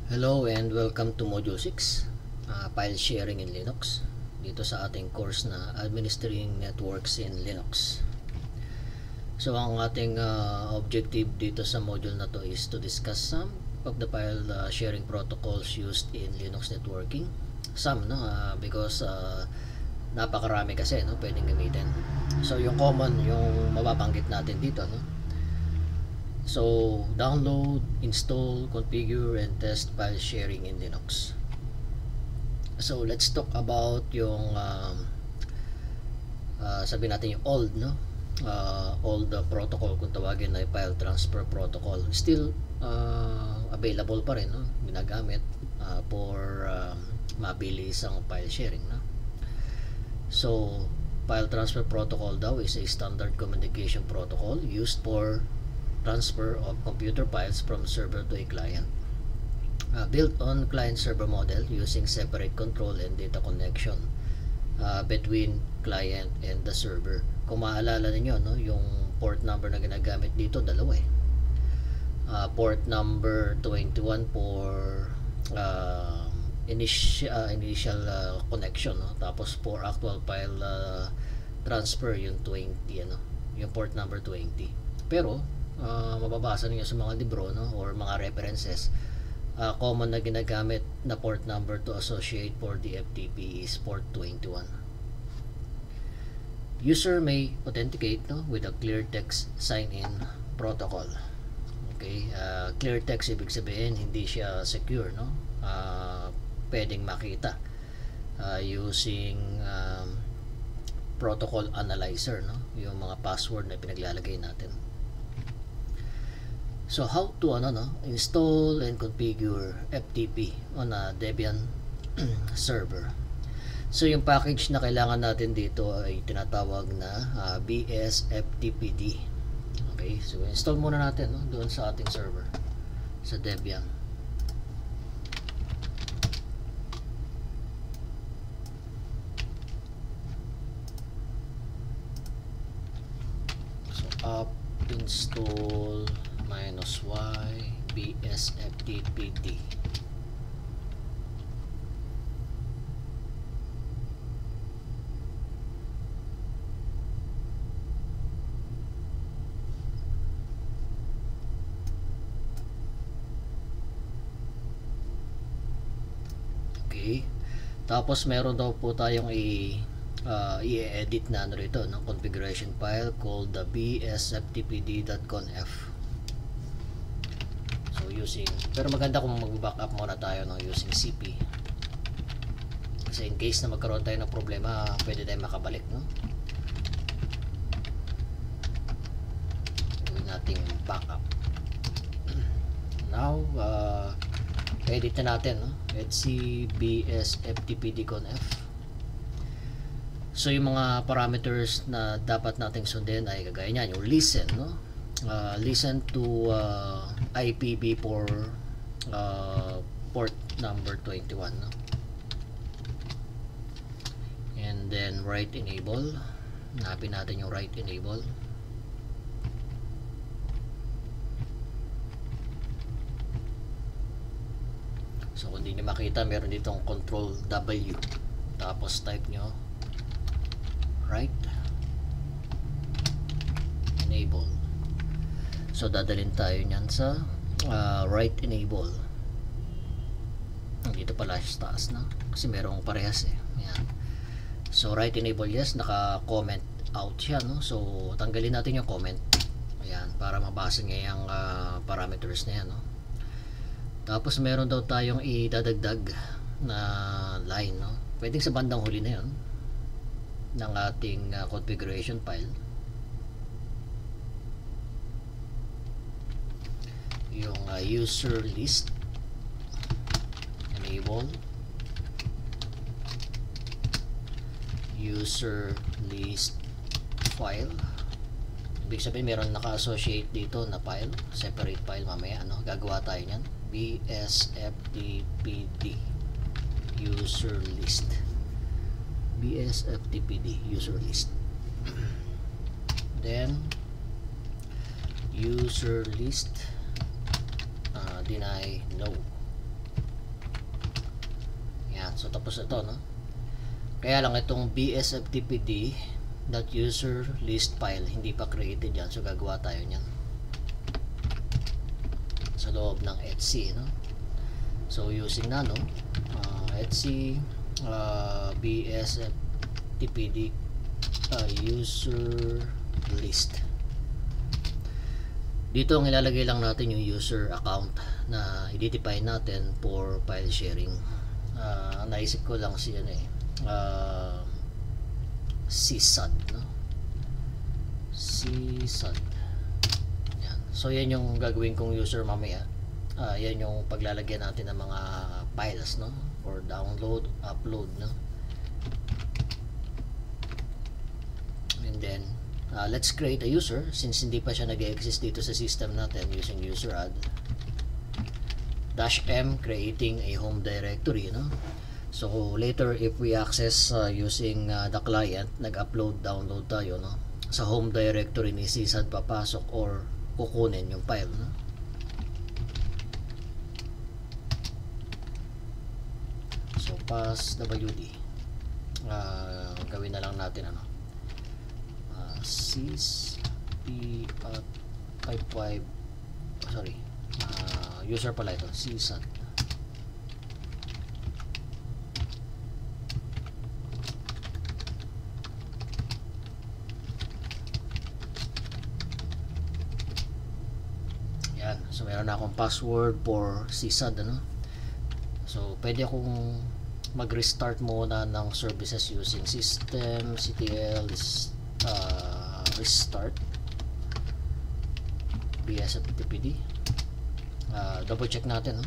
Hello and welcome to Module 6, File Sharing in Linux, dito sa ating course na Administering Networks in Linux. So ang ating objective dito sa module na to is to discuss some of the file sharing protocols used in Linux networking. Some, no? Because napakarami kasi, no, pwedeng gamitin. So yung common, yung mababanggit natin dito, no? So, download, install, configure, and test file sharing in Linux. So, let's talk about yung sabihin natin yung old, no? Old protocol, kung tawagin na file transfer protocol. Still available pa rin, no? Ginagamit for mabilis ang file sharing, no? So, file transfer protocol daw is a standard communication protocol used for transfer of computer files from server to a client, built on client-server model using separate control and data connection between client and the server. Kung maalala ninyo, no, yung port number na ginagamit dito, dalawa eh. Port number 21 for initial connection, no? Tapos for actual file transfer yung 20, ano, yung port number 20. Pero mababasa niyo sa mga libro, no, or mga references, common na ginagamit na port number to associate for the FTP is port 21. User may authenticate, no, with a clear text sign-in protocol. Okay, clear text ibig sabihin hindi siya secure, no? Pwedeng makita using protocol analyzer, no, yung mga password na pinaglalagay natin. So how to install and configure FTP on a Debian server. So yung package na kailangan natin dito ay tinatawag na BSFTPD. Okay, so install muna natin, no, doon sa ating server sa Debian. So up install -y BSFTPD. Okay, tapos meron daw po tayong i-edit na rito, no, configuration file called the bsftpd.conf. Pero maganda kung mag-backup muna tayo, no, using CP, kasi in case na magkaroon tayo ng problema, pwede tayong makabalik, no. Gawin nating backup. Now edit na natin, no. Let's see bsftpd.conf. So yung mga parameters na dapat nating sundin ay kagaya niyan, yung listen, no. Listen to IPv for port number 21, no? And then write enable, hanapin natin yung write enable. So kung hindi nyo makita, meron ditong control W, tapos type nyo write enable. So dadalhin tayo nyan sa write enable. Dito pala sa taas, no? Kasi merong parehas eh. Ayan. So write enable, yes, naka comment out siya, no? So tanggalin natin yung comment. Ayan, para mabasa niya yung parameters na yan, no? Tapos meron daw tayong idadagdag na line, no? Pwedeng sa bandang huli na yun ng ating configuration file. Yung user list enable, user list file. Ibig sabihin meron naka-associate dito na file, separate file. Mamaya, ano, gagawa tayo nyan, bsftpd user list, bsftpd user list. Then user list deny no. So tapos ito, no? Kaya lang itong bsftpd.user list file hindi pa created yan, so gagawa tayo niyan sa loob ng etc, no? So using nano etc bsftpd user list. Dito ang ilalagay lang natin yung user account na i-define natin for file sharing. Naisip ko lang si ano csad, no? Csad. Yan. So yan yung gagawin kong user mamaya. Yan yung paglalagyan natin ng mga files, no? For download, upload, no? And then let's create a user since hindi pa siya nag-exist dito sa system natin using user add -m creating a home directory, no? So later if we access using the client, nag-upload download tayo, no? Sa home directory ni csad papasok or kukunin yung file, no? So pass wd gawin na lang natin ano, sys p at 55 sorry user pala ito, csad. Yan, so meron na akong password for csad, ano? So pwede akong mag-restart muna ng services using systemctl restart bsftpd. Double check natin, no?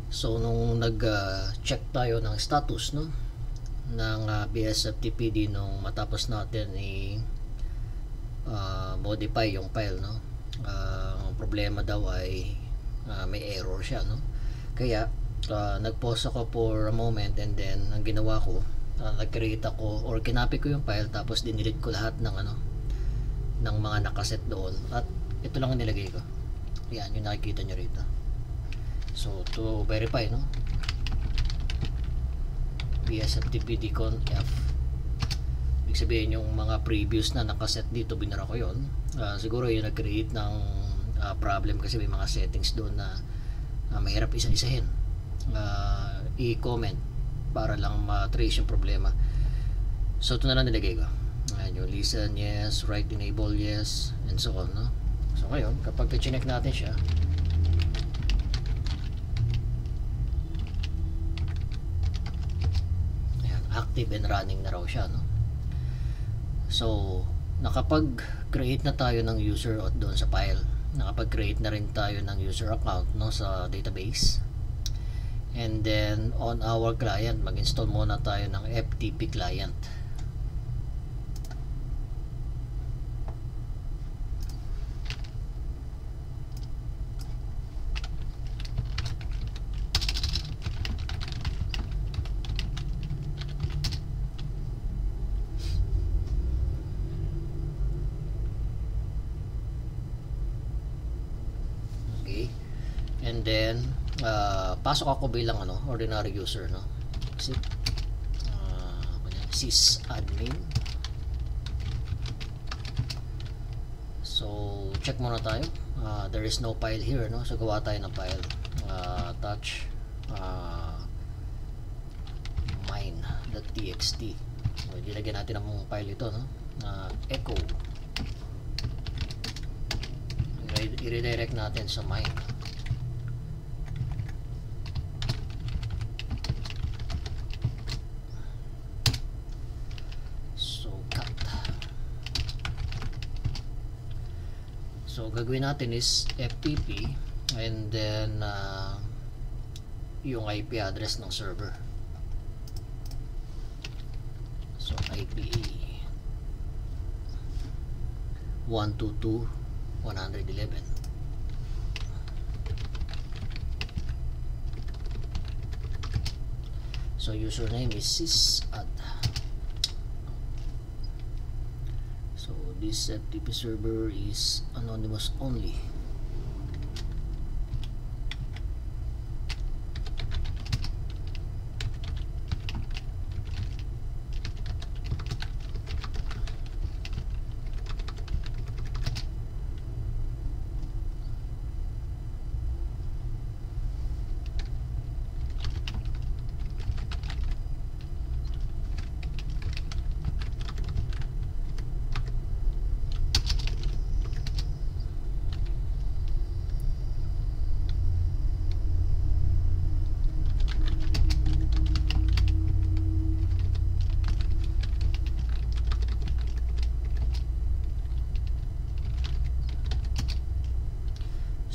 So nung nag-check tayo ng status, no, ng bsftpd nung matapos natin modify yung file, no, ang problema daw ay may error siya, no? Kaya nag-pause ako for a moment and then ang ginawa ko, nag-create ako or kinopy ko yung file tapos dinilit ko lahat ng ano, ng mga nakaset doon at ito lang ang nilagay ko. Yan yung nakikita nyo rito. So to verify, no, bsftpd conf, ibig sabihin yung mga previous na nakaset dito binara ko yun. Siguro yung nag-create ng problem kasi may mga settings doon na mahirap isa-isahin i-comment para lang ma-trace yung problema. So ito na lang nilagay ko. Ayan, yung listen, yes, write enable, yes, and so on, no? So ngayon, kapag chinek natin siya, ayan, active and running na raw siya, no? So nakapag-create na tayo ng user at doon sa file, nakapag-create na rin tayo ng user account, no, sa database. And then on our client, mag-install muna tayo ng FTP client. Okay. And then pasok ako bilang ano, ordinary user, no? Kasi sysadmin. So check muna tayo. There is no file here, no? So gawa tayo ng file. Touch mine.txt. So ilagyan natin ang file ito, no? Echo. I-redirect natin sa mine. So gagawin natin is FTP and then yung IP address ng server. So IPA 122.111. So username is sysad this FTP server is anonymous only.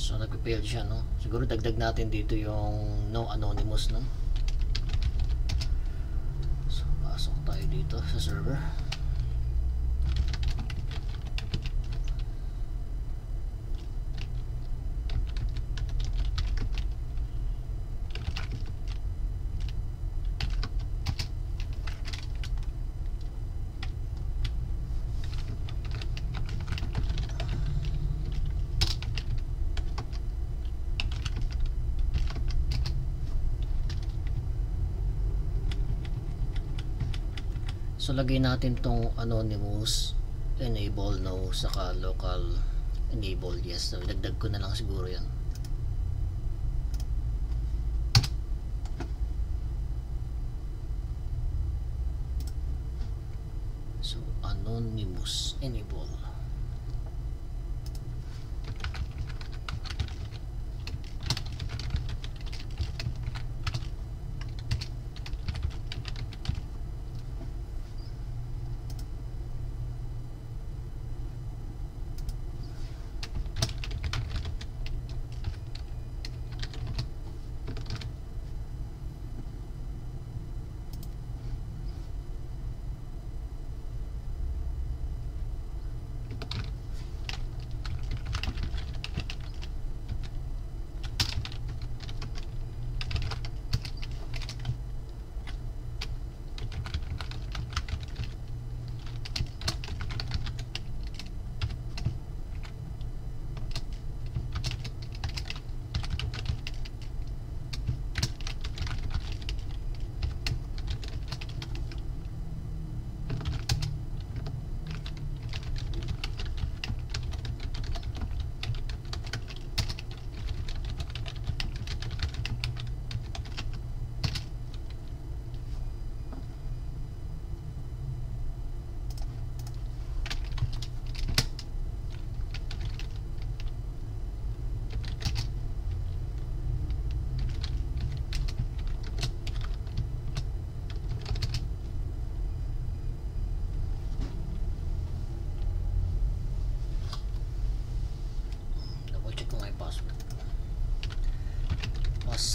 So nagpe-fail siya, no? Siguro dagdag natin dito yung no anonymous, no? So pasok tayo dito sa server. So lagay natin tong anonymous enable no, saka local enable yes. So dagdag ko na lang siguro yan. So anonymous enable.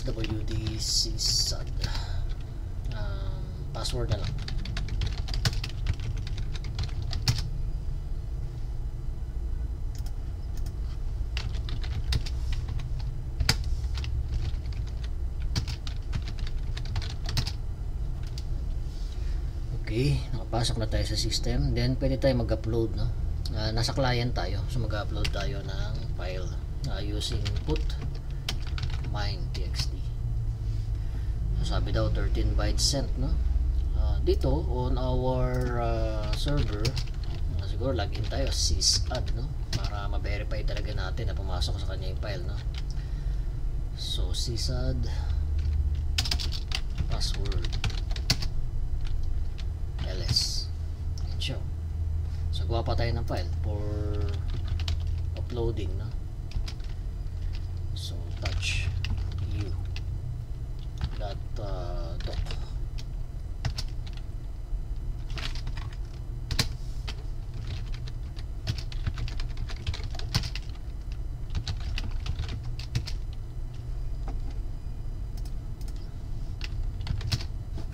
WD CSUD password na lang. Okay, nakapasok na tayo sa system. Then pwede tayo mag-upload, no? Nasa client tayo, so mag-upload tayo ng file using put mine.txt. Sabi daw 13 bytes sent, no? Dito on our server, siguro login tayo sysadd, no? Para ma-verify talaga natin na pumasok sa kanya yung file, no? So sysadd password ls and show. So gawa pa tayo ng file for uploading, no? So touch u dot doc.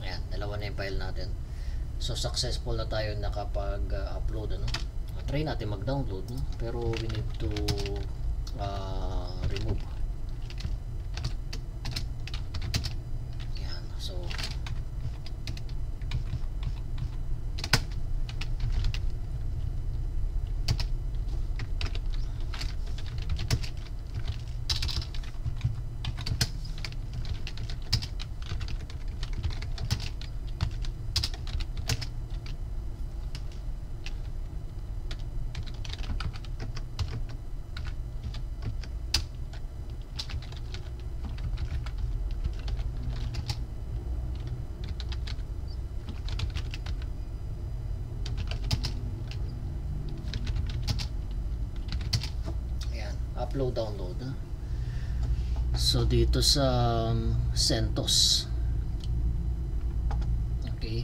Ayan, dalawa na yung file natin. So successful na tayo nakapag-upload, ano? Try natin mag-download, no? Pero we need to remove. Yan, so upload download. So dito sa CentOS, okay,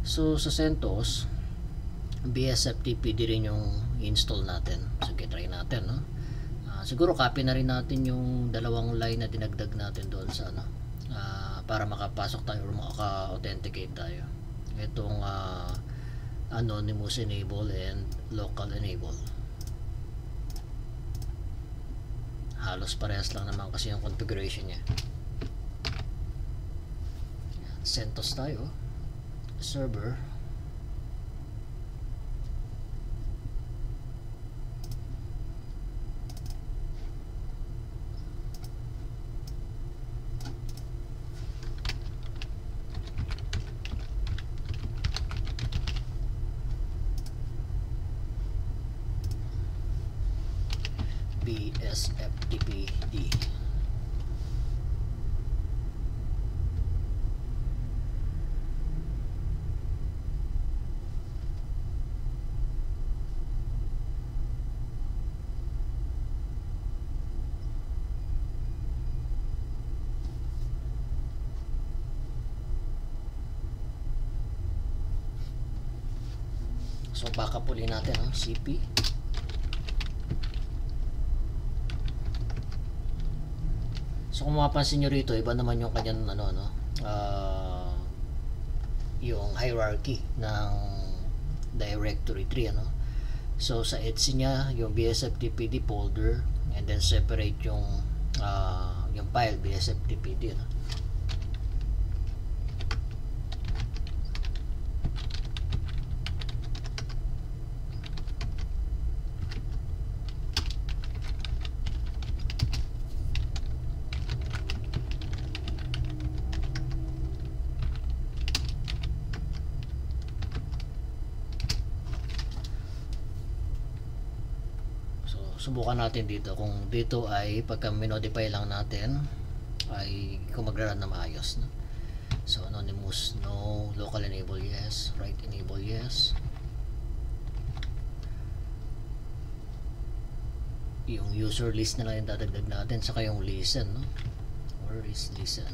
so sa CentOS BSFTPD rin yung install natin. Sige, try natin, no? Siguro copy na rin natin yung dalawang line na dinagdag natin doon sa ano, para makapasok tayo or maka-authenticate tayo. Itong anonymous enable and local enable. Halos parehas lang naman kasi yung configuration niya. CentOS tayo, server. BSFTPD. So backup uli natin, CP. So kung mapapansin nyo rito, iba naman yung kanyang yung hierarchy ng directory tree, So sa etsy niya, yung BSFTPD folder, and then separate yung file BSFTPD, Subukan natin dito kung dito ay pagka minodify lang natin ay kung magra-run na maayos, So anonymous no, local enable yes, right enable yes, yung user list na lang yung dadagdag natin, saka yung listen, where is listen?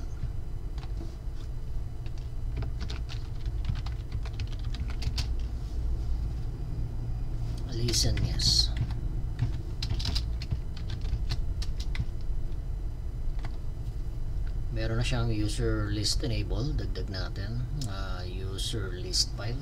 Listen yes. Meron na siyang user list enable, dagdag natin user list file.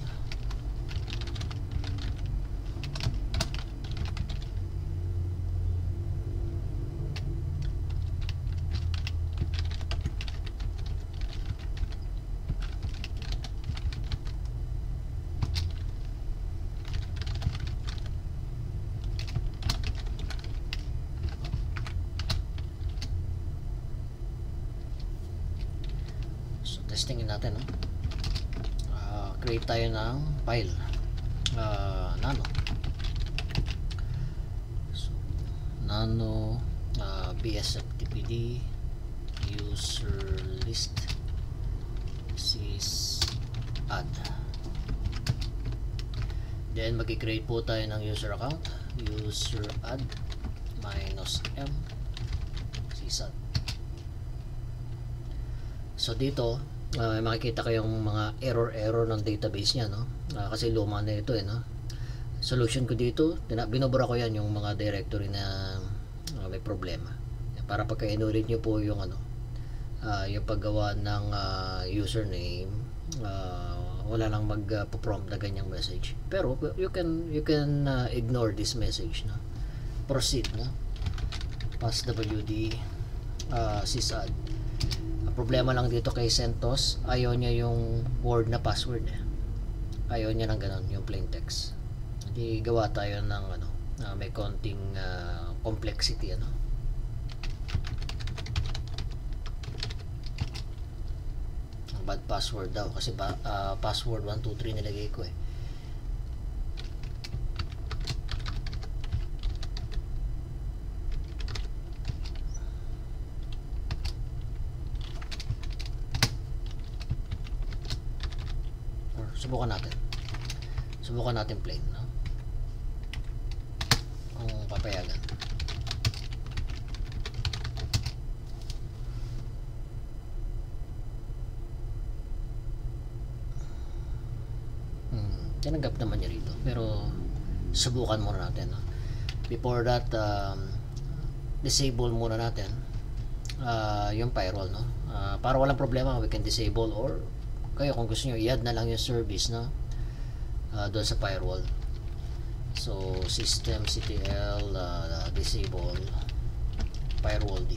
Testingin natin, create tayo ng file, nano, so, nano BSFTPD user list sysadd, then mag-create po tayo ng user account, user add -m sysadd. So dito makikita kayong mga error ng database niya, kasi luma na ito, Solution ko dito, binubura ko yan yung mga directory na may problema, para pagka inulit nyo po yung yung paggawa ng username, wala nang mag-prompt na ganyang message. Pero you can ignore this message, proceed, pass wd sysadd. Problema lang dito kay CentOS, ayaw niya yung word na password, ayaw niya ng ganun, yung plain text. Hindi, gawa tayo ng may konting complexity, bad password daw kasi password 123 nilagay ko Subukan natin plain, kung papayagan. tinanggap naman niya rito, pero subukan muna natin, no? Before that, disable muna natin yung firewall, no? Para walang problema, we can disable, or kayo kung gusto nyo i-add na lang yung service, no? Doon sa firewall. So systemctl disable firewall D.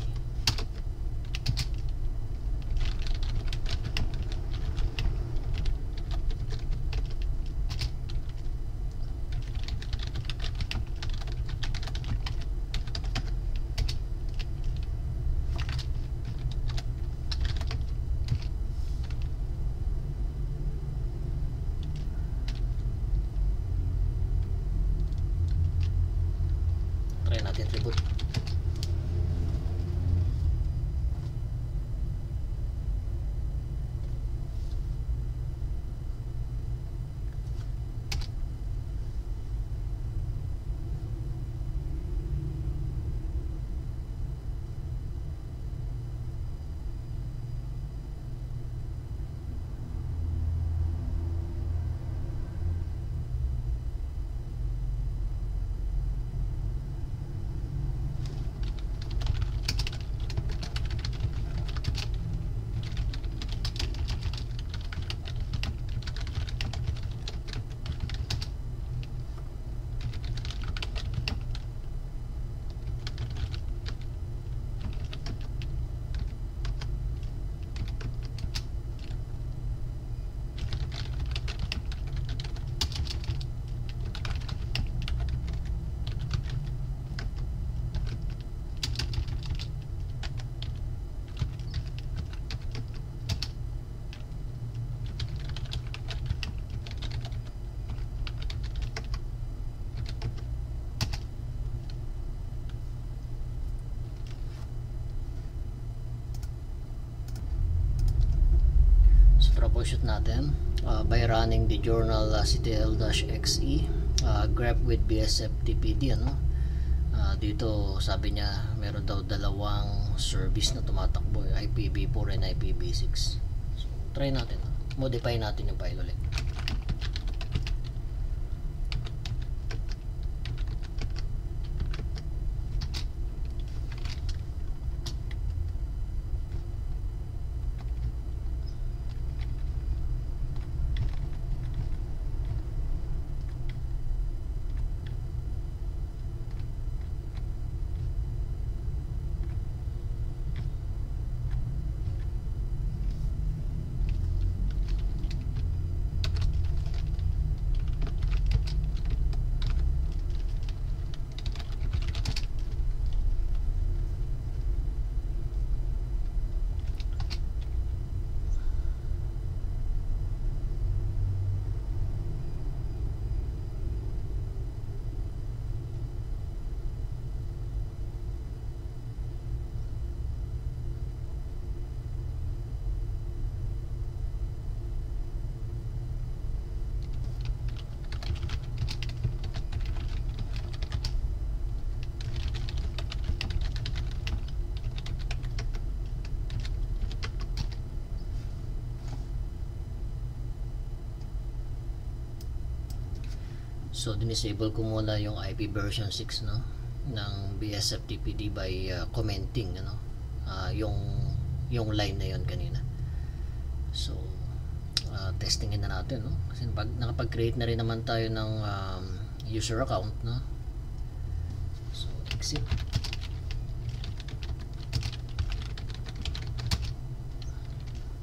Try natin reboot. Troubleshoot natin by running the journal ctl-xe grep with bsftpd, ano. Dito sabi niya meron daw dalawang service na tumatakbo, IPv4 and IPv6. So try natin, modify natin yung file ulit. So dinisable ko muna yung IP version 6, no, ng BSFTPD by commenting, ano, yung line na yon kanina. So testingin na natin, no, kasi nakapag-create na rin naman tayo ng user account, no. So exit.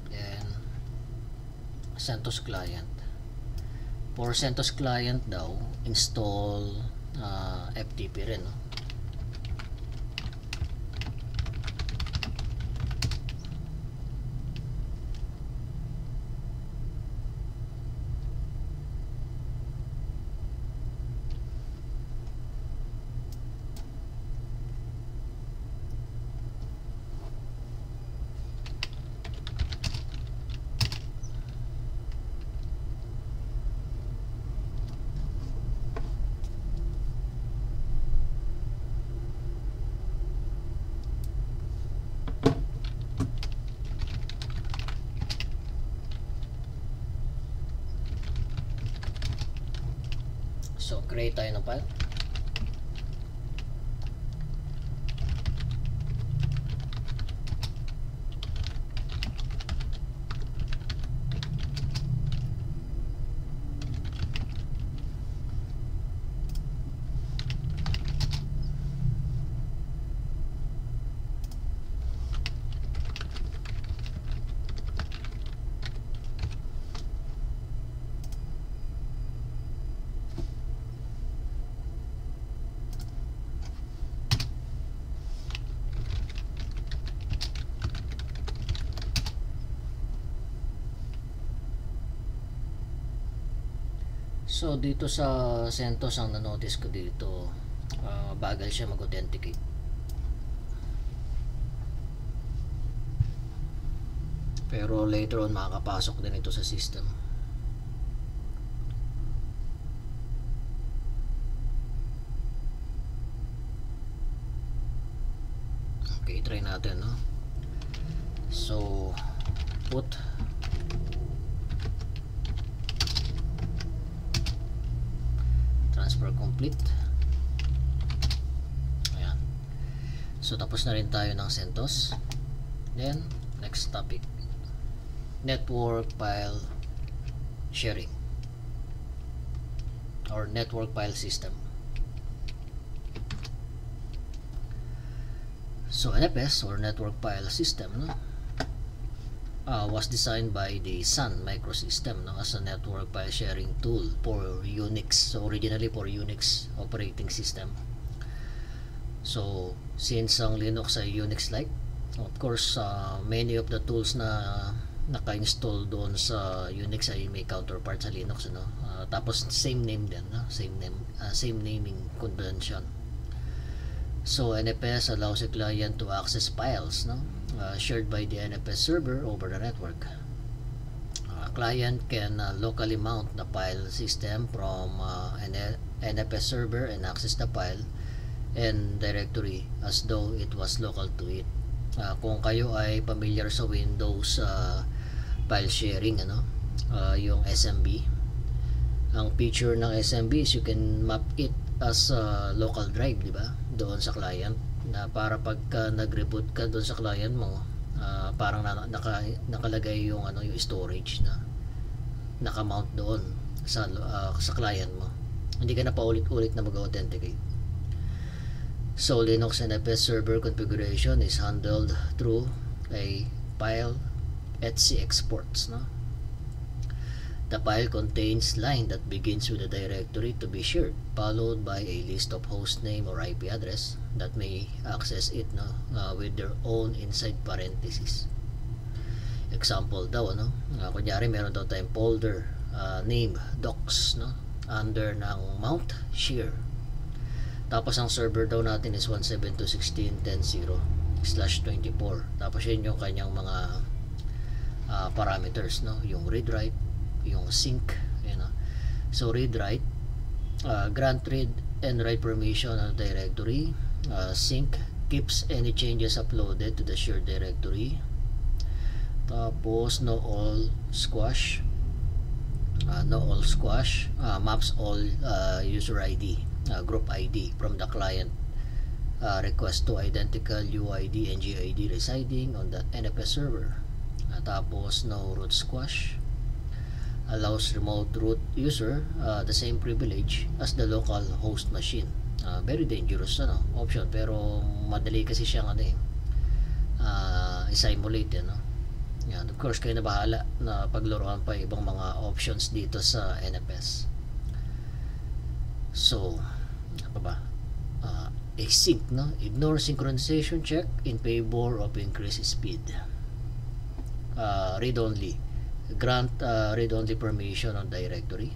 Then CentOS client. For CentOS client daw, install FTP rin, no? Create tayo ng file. So dito sa CentOS, ang na-notice ko dito, bagal siya mag-authenticate. Pero later on makakapasok din ito sa system. Okay, try natin, no? So put transfer complete. Ayan. So tapos na rin tayo ng CentOS. Then next topic, network file sharing or network file system. So NFS or network file system, no, was designed by the Sun Microsystem, no, as a network file sharing tool for Unix. So originally for Unix operating system. So since ang Linux ay Unix-like, of course many of the tools na naka-install doon sa Unix ay may counterpart sa Linux, no? Tapos same name din, no? Same naming convention. So NFS allows a client to access files, no, shared by the NFS server over the network. A client can locally mount the file system from an NFS server and access the file and directory as though it was local to it. Kung kayo ay familiar sa Windows file sharing, ano, yung SMB, ang feature ng SMB is you can map it as a local drive, di ba, doon sa client, na para pagka nag-reboot ka doon sa client mo, parang nakalagay yung yung storage na naka-mount doon sa client mo. Hindi ka na paulit-ulit na mag-authenticate. So Linux NFS server configuration is handled through a file etc exports, no? The file contains line that begins with a directory to be shared, followed by a list of host name or IP address that may access it, no, with their own inside parentheses. Example daw, no? Kunyari meron daw tayong folder name docs, no, under ng mount share. Tapos ang server daw natin is 172.16.10/24. Tapos yun yung kanyang mga parameters, no, yung read write, yung sync, you know. So read write, grant read and write permission on the directory. Sync keeps any changes uploaded to the shared directory. Tapos no all squash, maps all user ID, group ID from the client request to identical UID and GID residing on the NFS server. Tapos no root squash allows remote root user the same privilege as the local host machine. Very dangerous option, pero madali kasi siyang i-simulate, no? Yan, of course kayo na bahala na paglaruan pa ibang mga options dito sa NFS. So apa ba? Async, no? Ignore synchronization check in favor of increased speed. Read only, grant read-only permission on directory.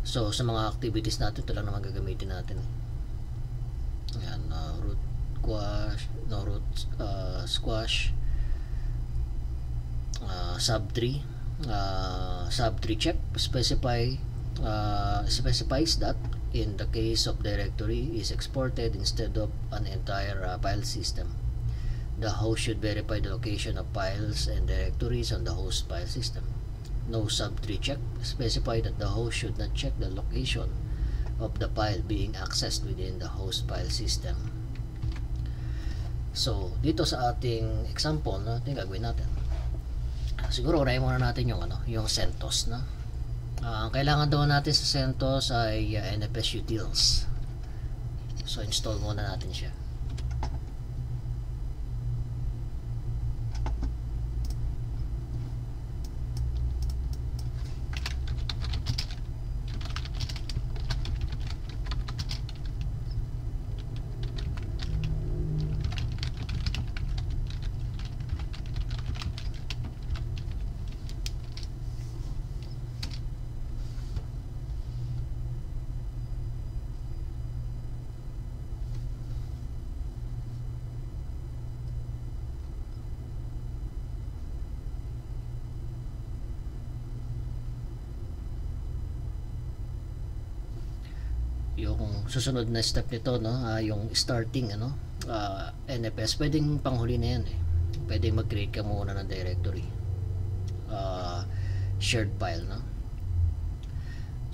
So sa mga activities natin, ito lang naman gagamitin natin. Ayan, root squash, no root squash, sub3 check specifies that in the case of directory is exported instead of an entire file system, the host should verify the location of files and directories on the host file system. no subtree check. Specify that the host should not check the location of the file being accessed within the host file system. So dito sa ating example, no, ito yung gagawin natin. Siguro unahin muna natin yung yung CentOS, no. Ang kailangan daw natin sa CentOS ay NFS utils. So install muna natin siya. Yung susunod na step nito, no, yung starting NFS, pwedeng panghuli na yan pwedeng mag-create ka muna ng directory, shared file, no.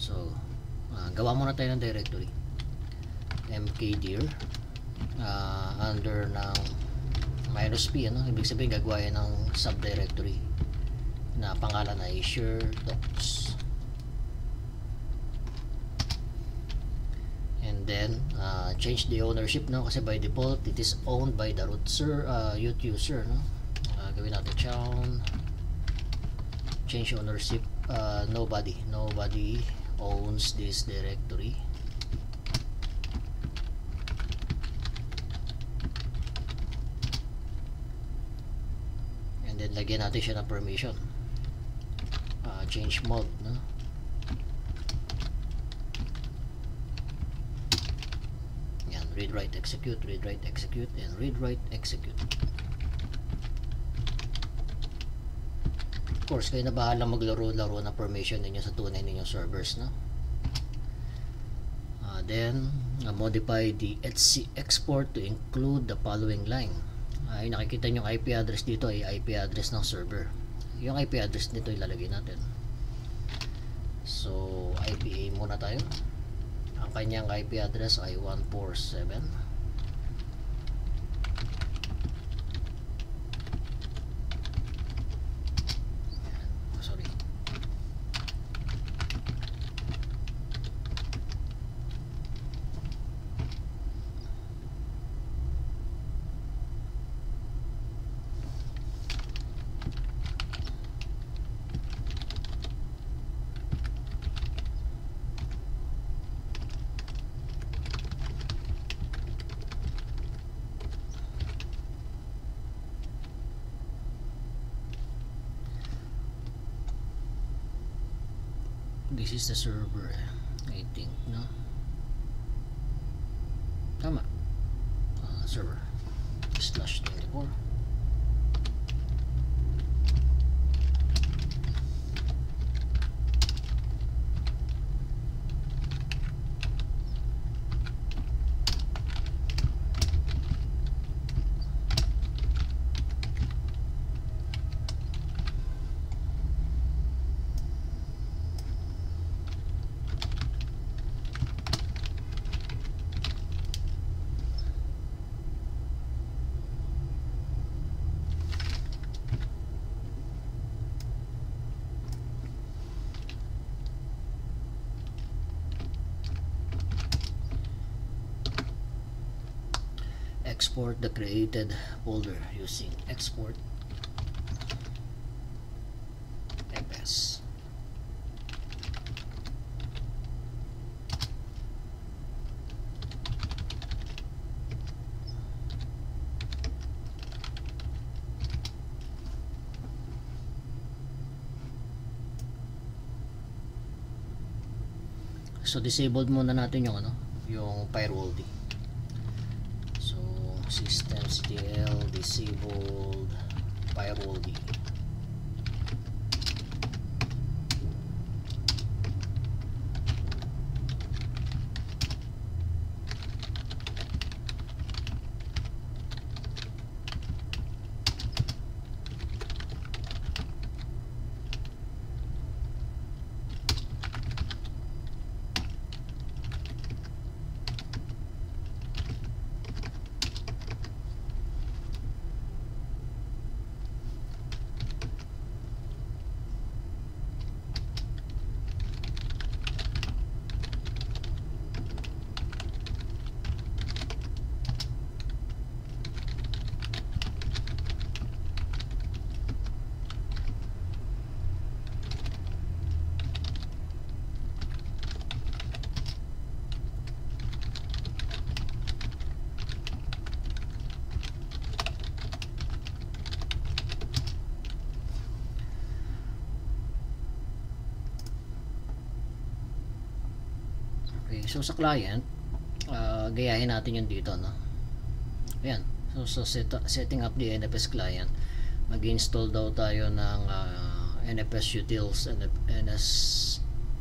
So gawa muna tayo ng directory mkdir under ng -p, ibig sabihin gagawa yan ng subdirectory na pangalan ay share docs. And then change the ownership, no, kasi by default it is owned by the root user, no. Gawin natin chown change ownership, nobody owns this directory. And then lagyan natin siya ng permission, change mode, no. Read, write, execute, read, write, execute, and read, write, execute. Of course, kayo na bahala maglaro-laro na permission ninyo sa tunay ninyong servers, no? Then modify the etc export to include the following line. Nakikita nyo yung IP address dito ay IP address ng server. Yung IP address nito ilalagay natin. So IPA muna tayo. Ang kanyang IP address ay 147. Sorry. This is the server, I think, no? Tama. Server /24. Export the created folder using export fs. So disabled muna natin yung yung firewall D. systemctl disabled firewall D. So sa client, gayahin natin yung dito, no? Ayan. So setting up the NFS client, mag-install daw tayo ng NFS utils and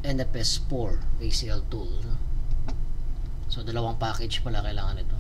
NFS 4 ACL tool, no? So dalawang package pala kailangan ito.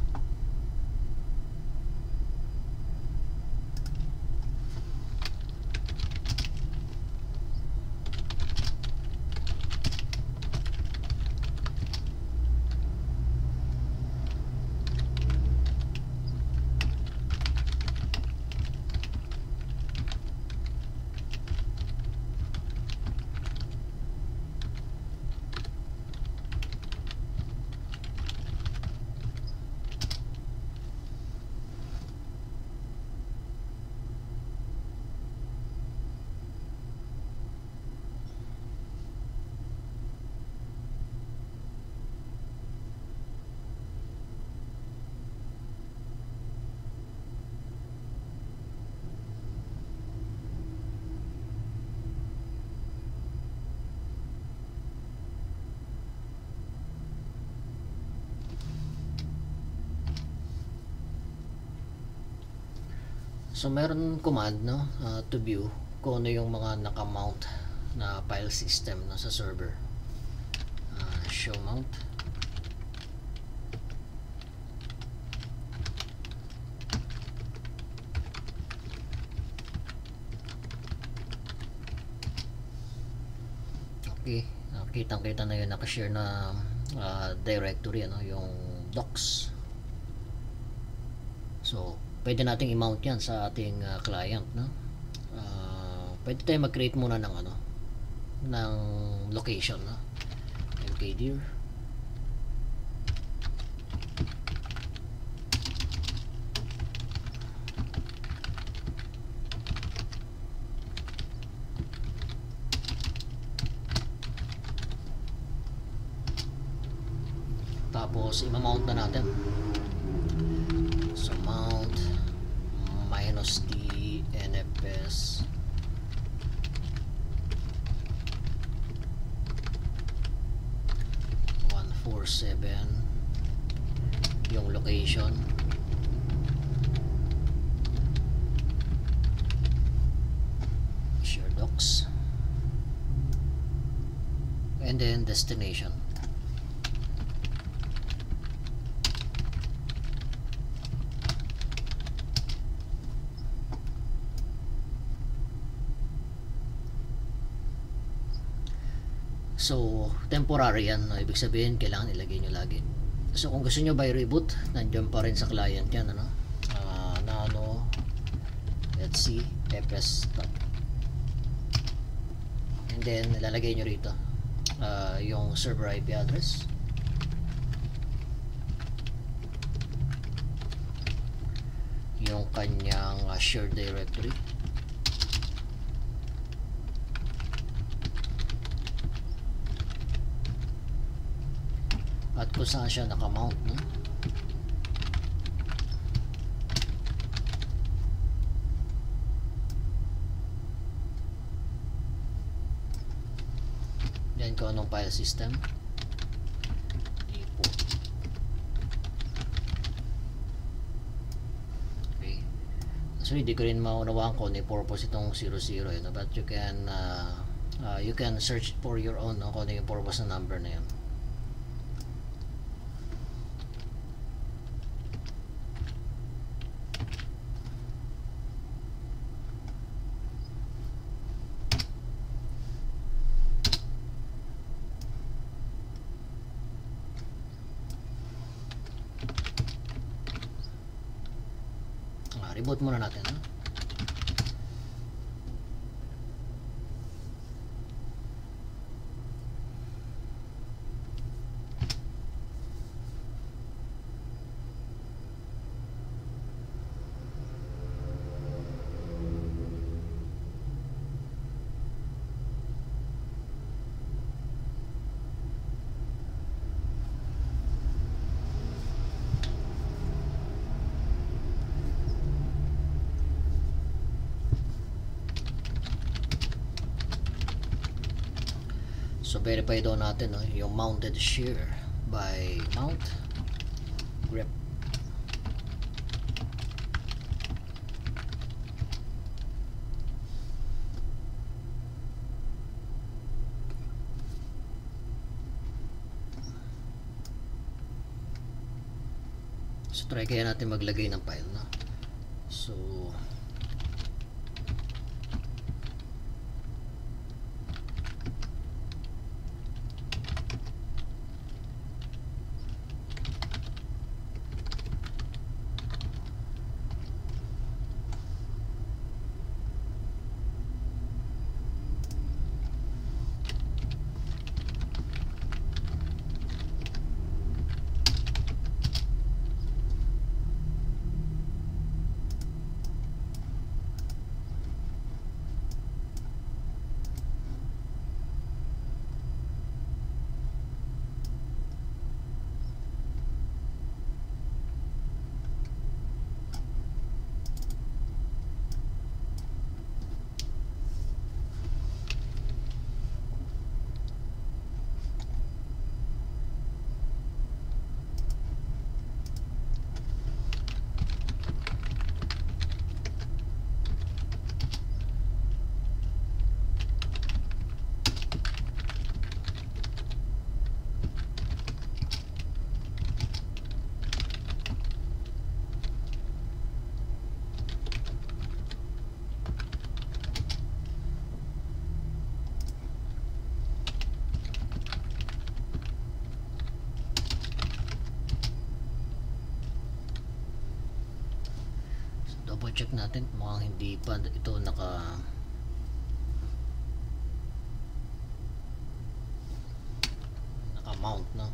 So meron command, no, to view kung ano yung mga naka-mount na file system, no, sa server. Show mount. Okay, kitang-kita na yun, naka-share na directory, ano, yung docs. So pwede nating i-mount yan sa ating client, no? Pwede tayo mag-create muna ng ano, ng location, no? mkdir tapos i-mount na natin. So mount -d NFS yung location, share docs, and then destination. So temporary yan, no? Ibig sabihin kailangan ilagay nyo lagi. So kung gusto nyo by reboot, nandiyan pa rin sa client yan, ano? Nano let's see fs top, and then ilalagay nyo rito yung server IP address, yung kanyang shared directory, at kung saan siya nakamount, no? Then kung anong file system, okay. So hindi ko rin maunawaan kung ano yung purpose itong 00, you know? But you can search for your own, no? Kung ano yung purpose ng number na yun. Reboot muna natin, no? So verify daw natin, no, yung mounted share. by mount grep. So try kaya natin maglagay ng file, no? So double check natin, mukhang hindi pa ito naka mount, no?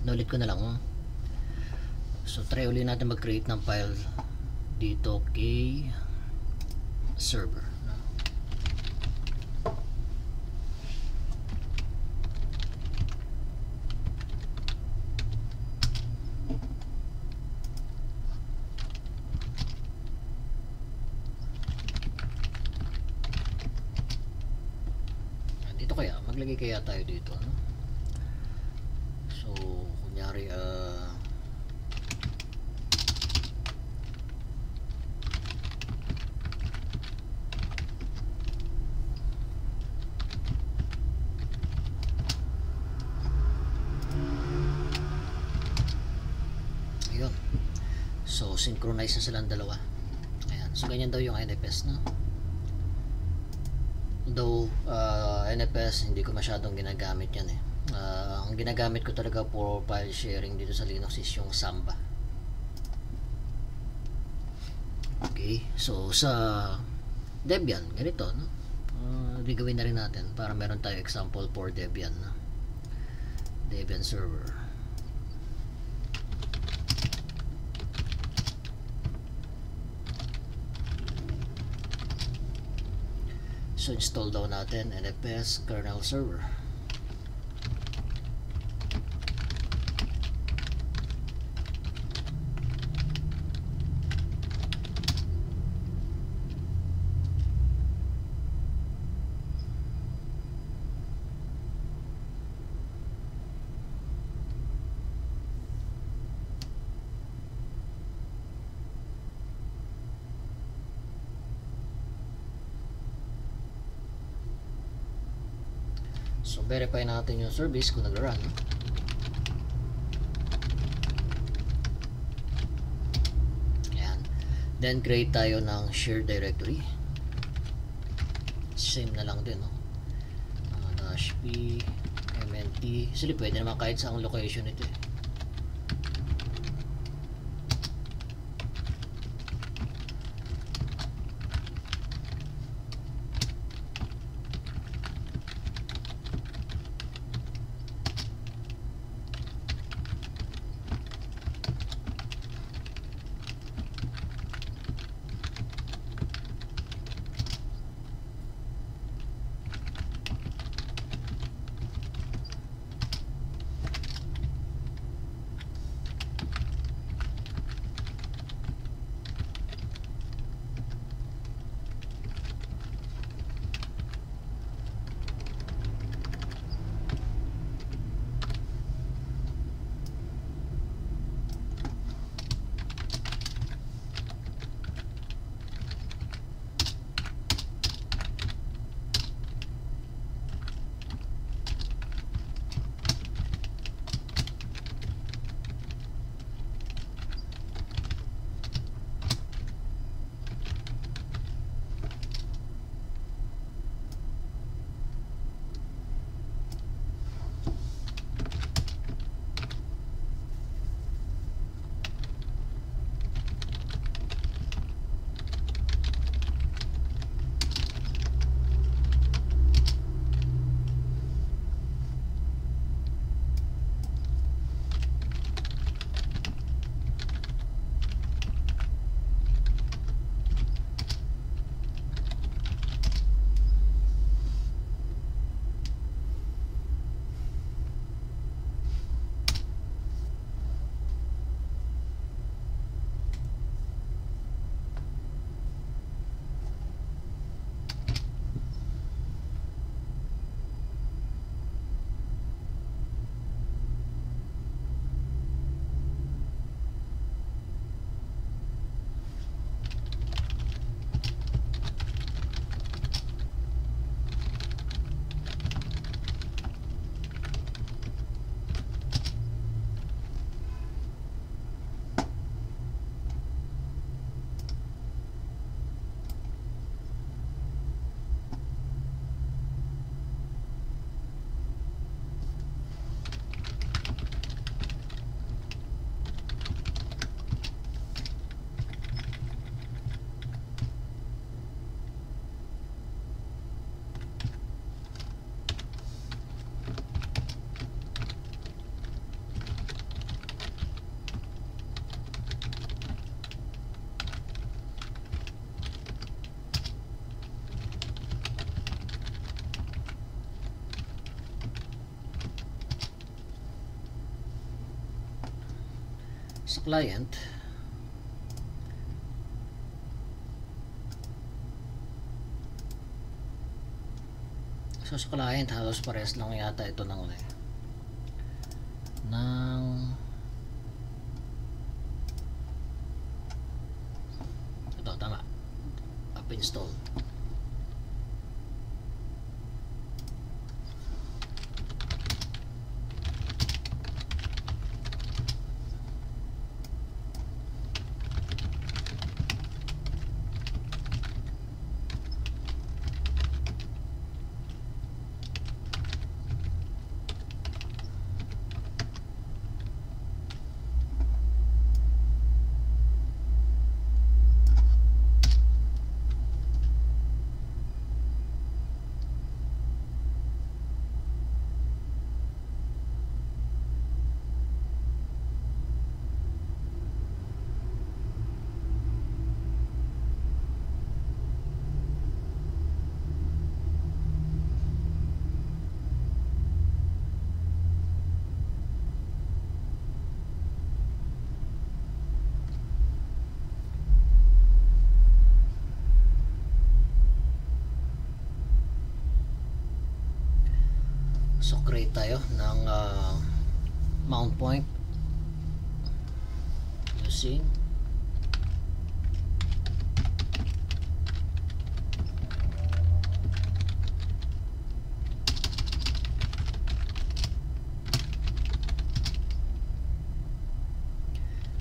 Nulit ko na lang, oh. So try ulit natin mag-create ng file dito kay server. Dito kaya, maglagay kaya tayo dito, no? So kunyari Yun. So, synchronize na silang dalawa. Ayan. So, ganyan daw yung NFS, no? Though, NFS, hindi ko masyadong ginagamit yan eh. Ang ginagamit ko talaga for file sharing dito sa Linux is yung Samba. Okay. So, sa Debian, ganito, no? Gagawin na rin natin para meron tayo example for Debian, no? Debian server. So install daw natin NFS kernel server. So, verify natin yung service kung nag-run. Ayan. Then, create tayo ng shared directory. Same na lang din, no? -p mnt. Actually, pwede naman kahit saang location ito eh. Sa client, so sa client halos pares lang yata ito ng ito tama, up install. So create tayo ng mount point using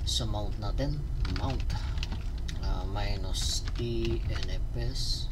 sa mount natin, mount minus TNFS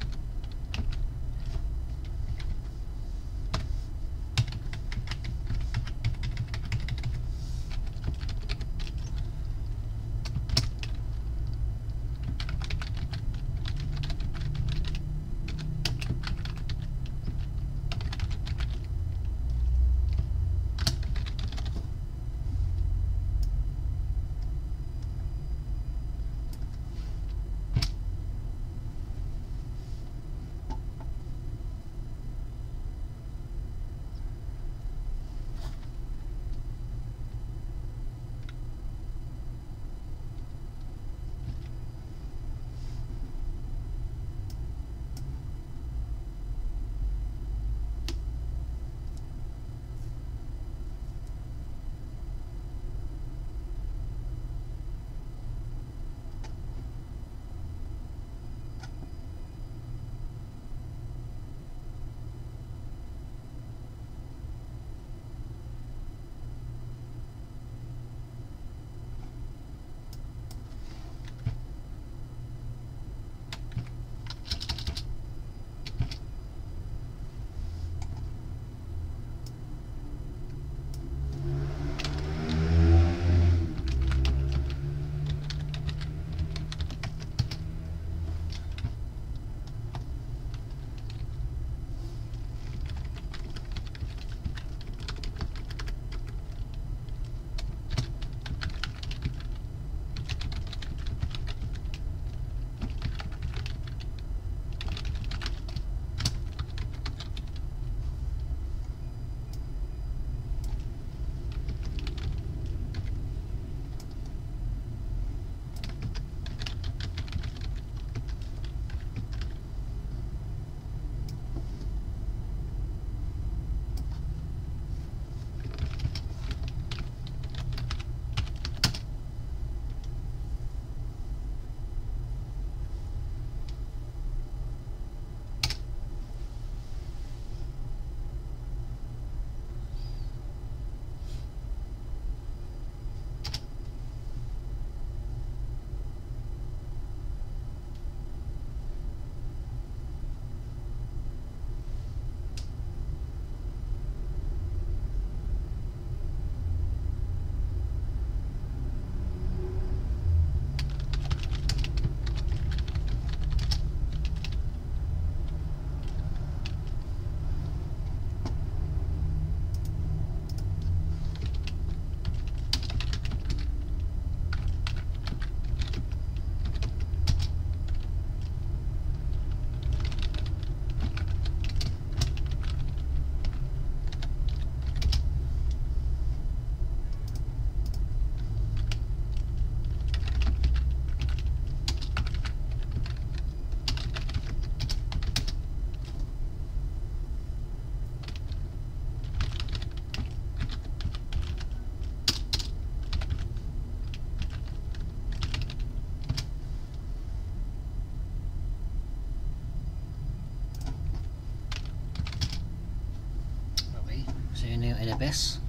LFS.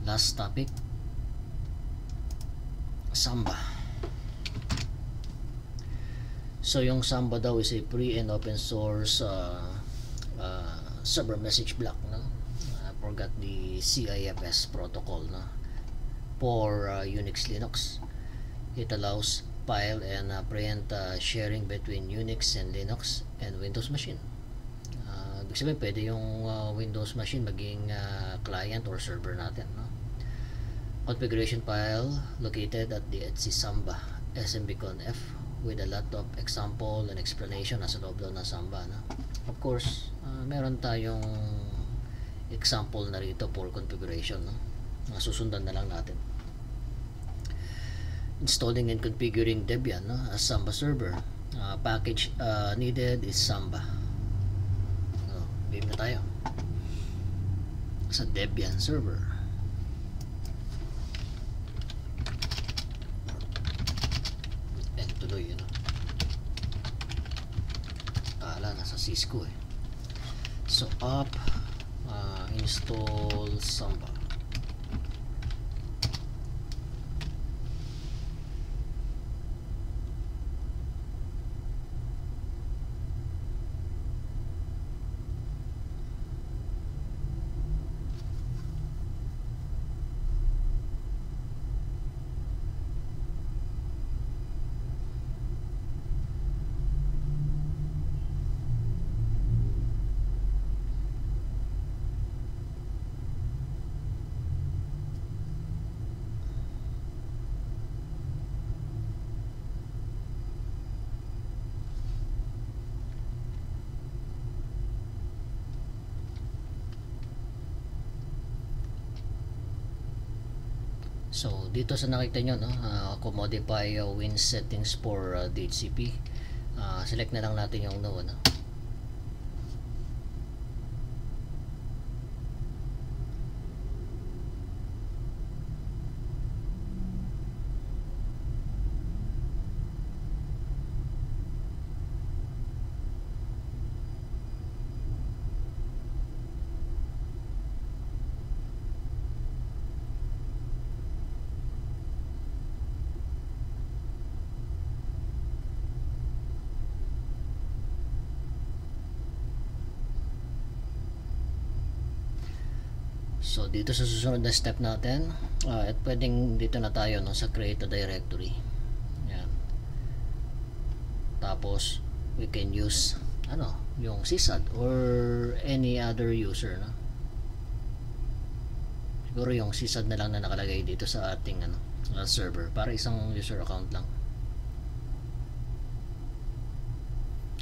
Last topic, Samba. So yung Samba daw is a free and open source server message block, no? I forgot the CIFS protocol, no? For Unix Linux. It allows file and print sharing between Unix and Linux and Windows machine. Ibig sabihin, pwede yung Windows machine maging client or server natin, no? Configuration file located at the Etsy Samba SMBconf with a lot of example and explanation nasa loob daw ng Samba, no? Of course, meron tayong example na rito for configuration, no? Susundan na lang natin. Installing and configuring Debian, no, as Samba server. Package needed is Samba. Game na tayo. sa Debian server. And tuloy, you know. Kala nasa Cisco eh. So up, install Samba. So dito sa nakita nyo, no, kung modify Win settings for DHCP, select na lang natin yung no, ano. So dito sa susunod na step natin, at pwedeng dito na tayo, no, sa create a directory. Yan. Tapos we can use ano, yung sysad or any other user, no. Siguro yung sysad na lang na nakalagay dito sa ating ano, server para isang user account lang.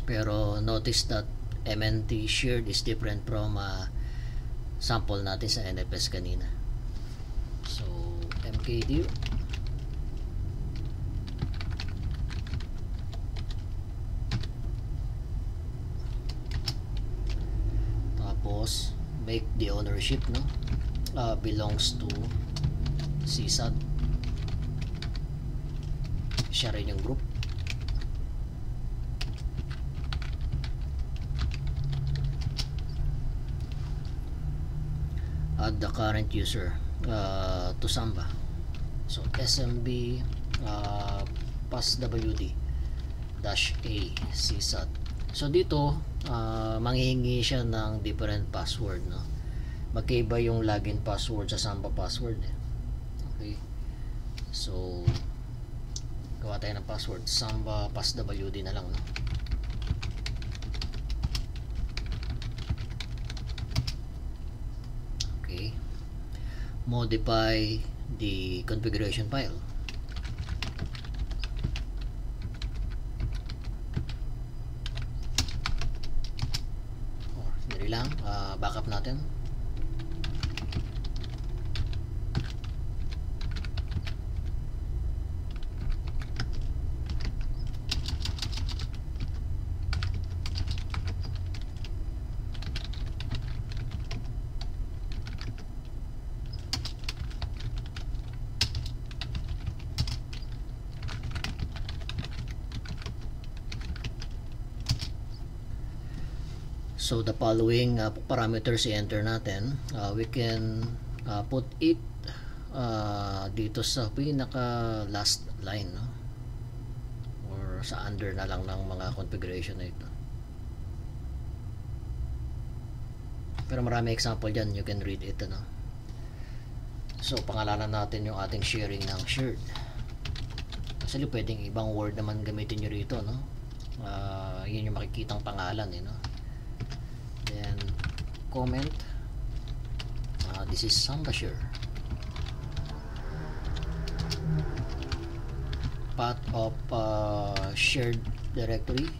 Pero notice that MNT shared is different from sample natin sa NFS kanina. So mkdir tapos make the ownership, no, belongs to sysad. Siya rin yung group. Add the current user to Samba. So smb passwd -a sysad. So dito manghihingi siya ng different password, no. Magkaiba yung login password sa Samba password eh. Okay, so gawa tayo ng password Samba passwd na lang, no. Modify the configuration file. Dali lang, backup natin. So the following parameters i-enter natin, we can put it dito sa pinaka last line, no? Or sa under na lang ng mga configuration na ito. Pero marami example dyan, you can read it, no? So pangalanan natin yung ating sharing ng shared. Actually pwedeng ibang word naman gamitin nyo rito, no? Yun yung makikitang pangalan, no? Then comment, this is Samba share, path of shared directory.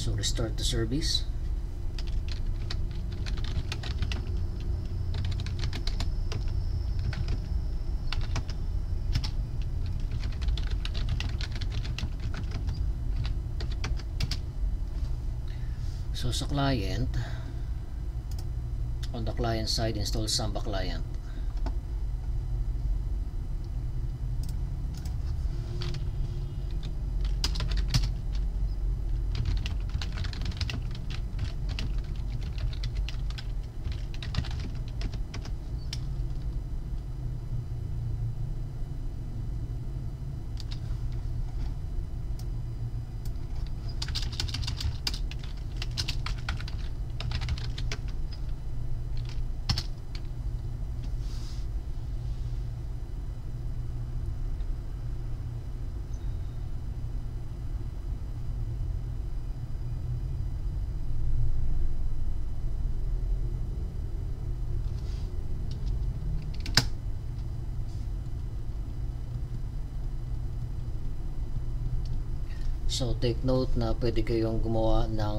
So restart the service. So sa client, on the client side, install Samba client. So take note na pwede kayong gumawa ng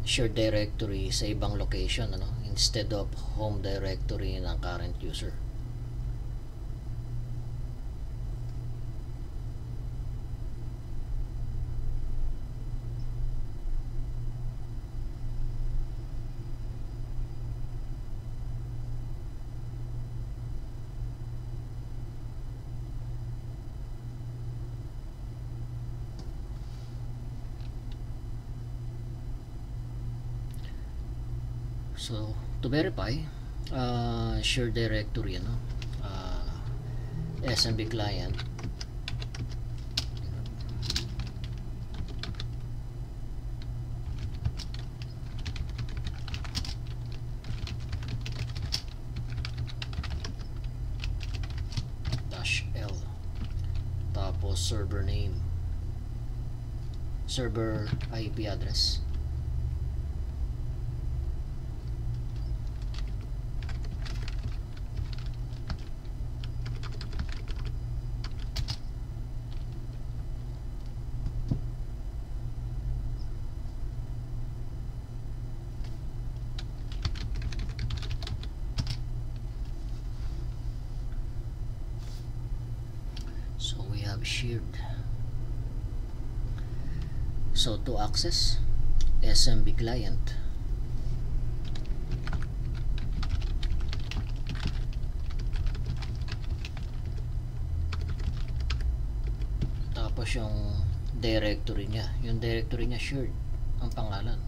shared directory sa ibang location, ano, instead of home directory ng current user. So to verify, shared directory, ano, SMB client, -L, tapos server name, server IP address. So we have shared. So to access SMB client, tapos yung directory niya, shared ang pangalan.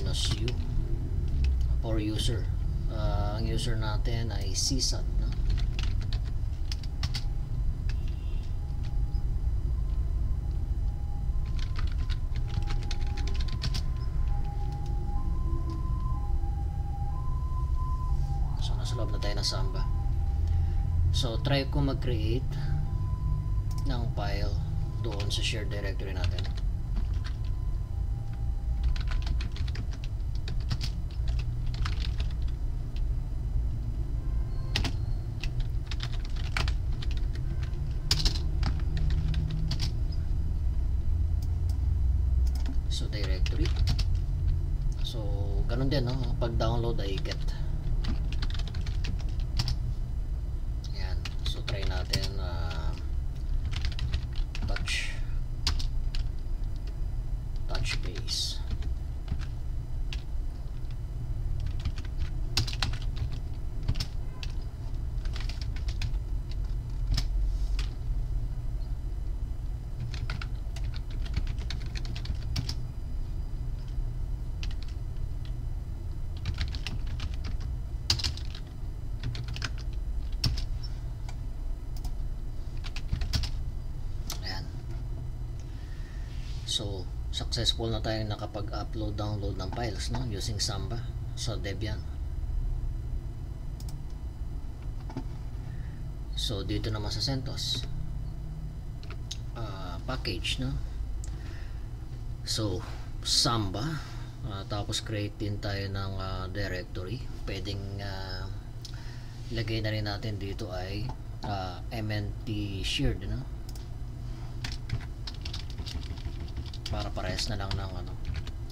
-U for user. Ang user natin ay CSAT, no? So nasa loob na tayo ng Samba. So try ko mag-create ng file doon sa shared directory natin. So directory. So ganun din, no? Pag download ay get. Ayan. So try natin touch base. So successful na tayo nakapag-upload download ng files, no, using Samba sa Debian. So dito naman sa CentOS package, no, so Samba, tapos create din tayo ng directory. Pwedeng ilagay na rin natin dito ay MNT sheared, no? Para parehas na lang ng ano,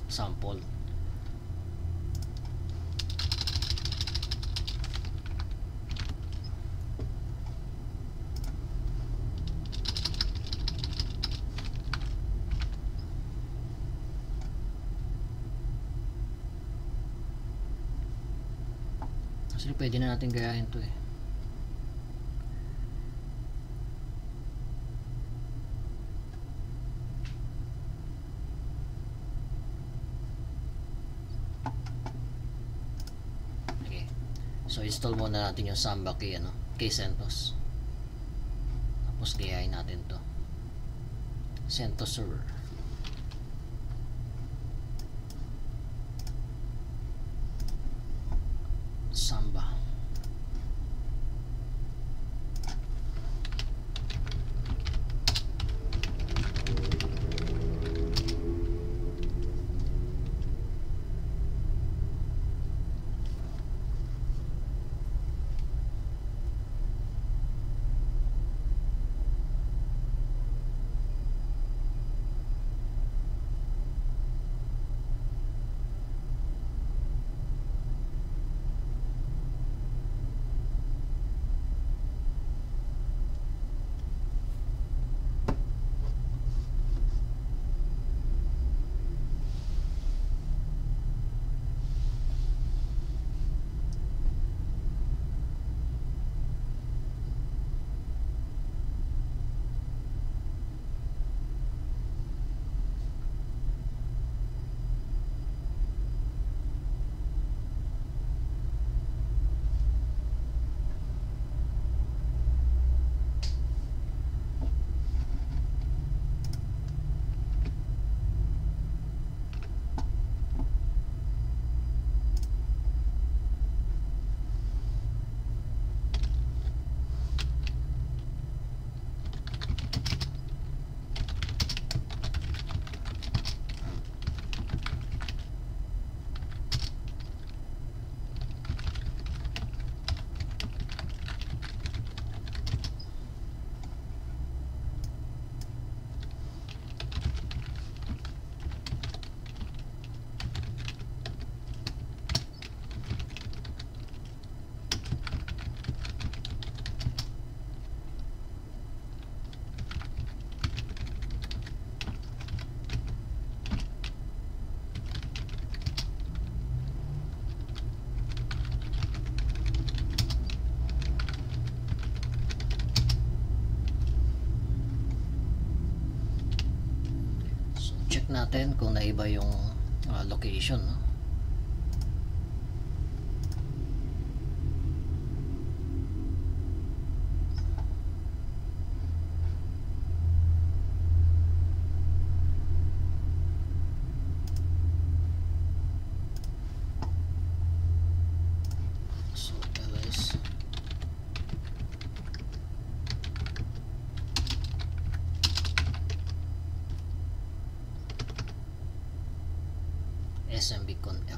sample. Actually, pwede na natin gayahin to eh. Okay. So, install muna natin yung Samba kay, ano, kay CentOS. Tapos, gayahin natin to. CentOS server. Samba. Natin kung naiba yung location, no? So ls SMBconf.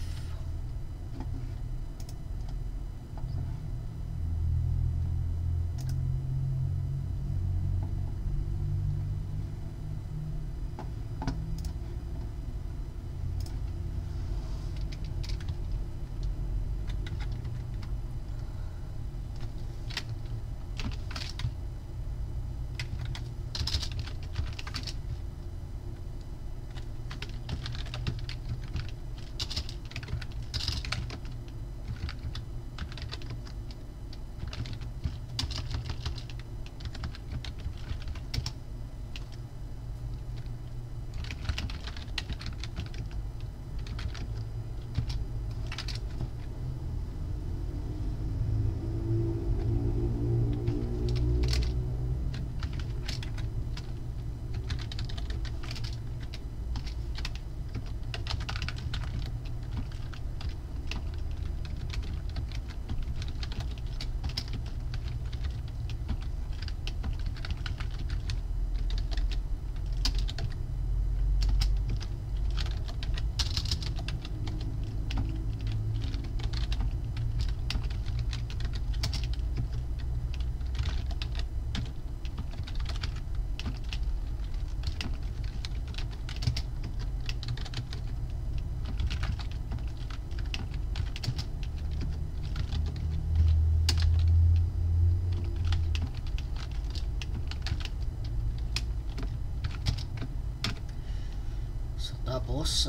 Tapos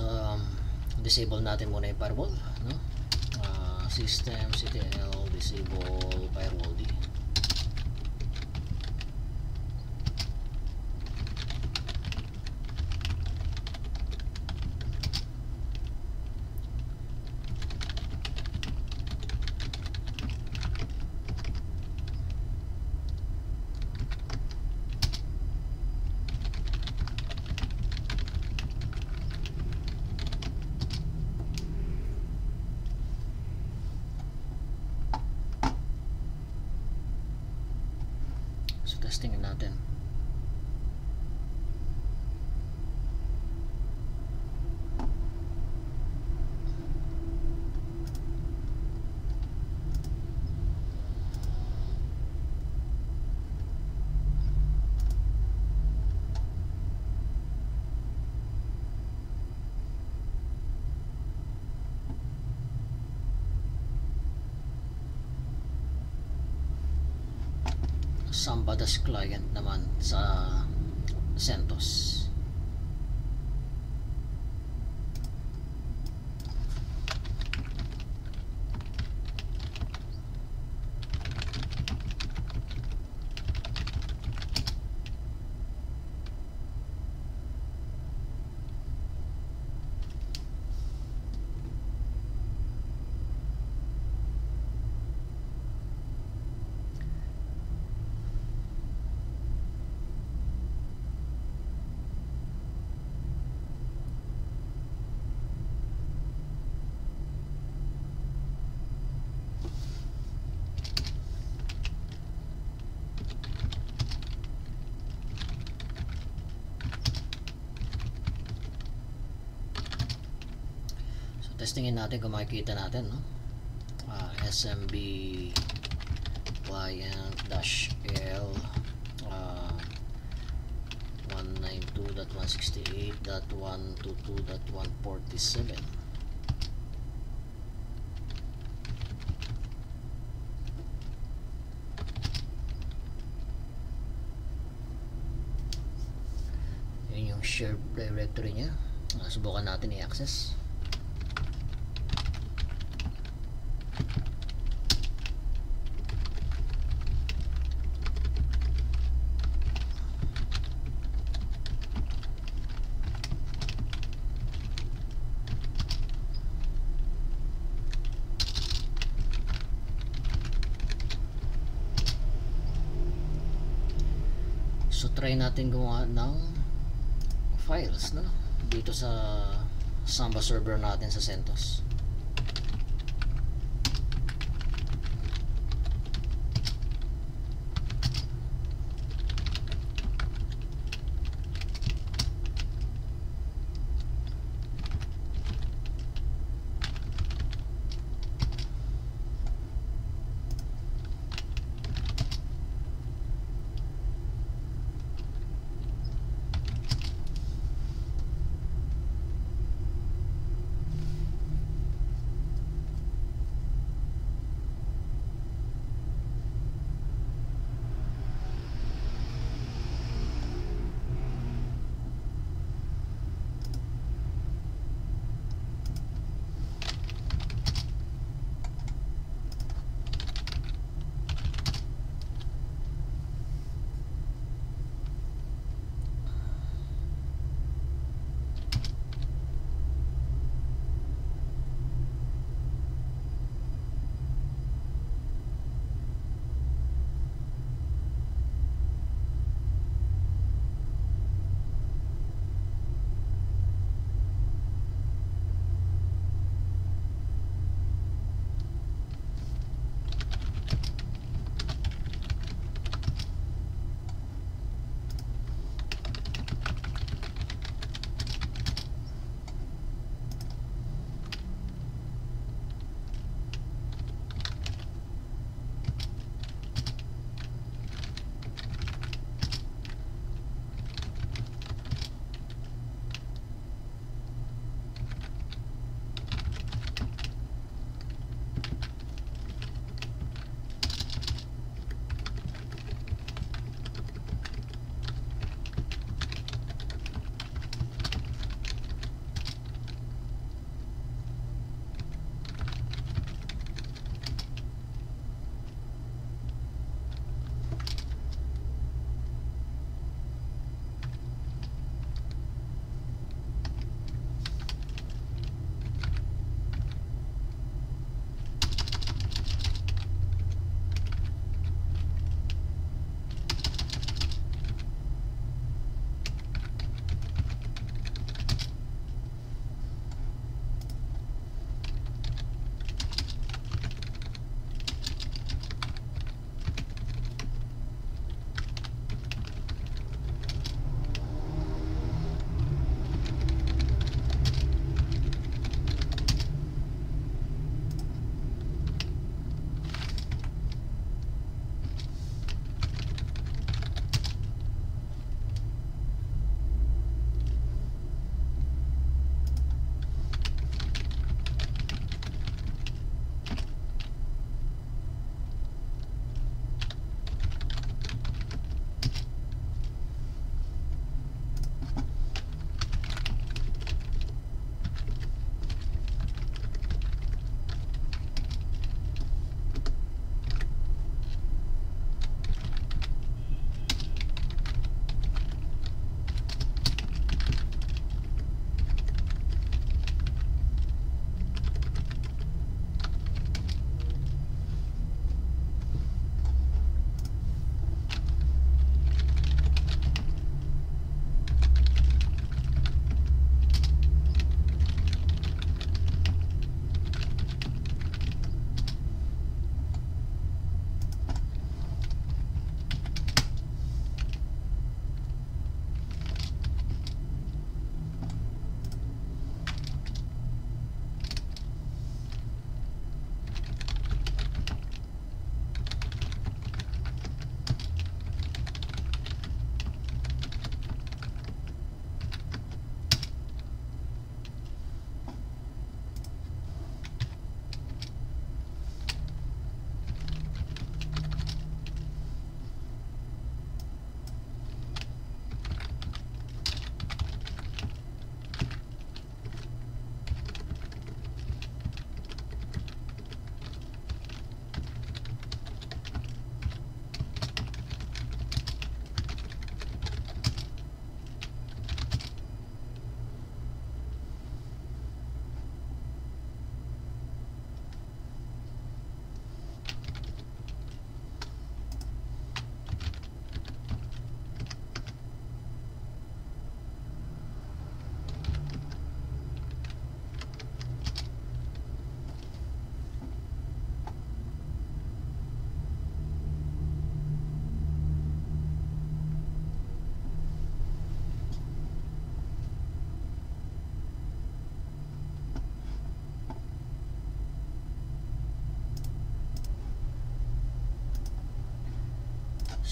disable natin muna yung firewall, no? System ctl disable firewall D. So testingin natin. Sambadas client naman sa CentOS. Testingin natin kung makikita natin, no? SMB client-l 192.168.122.147. Yun yung shared directory nya. Subukan natin i-access. So try natin gumawa ng files, no? Dito sa Samba server natin sa CentOS.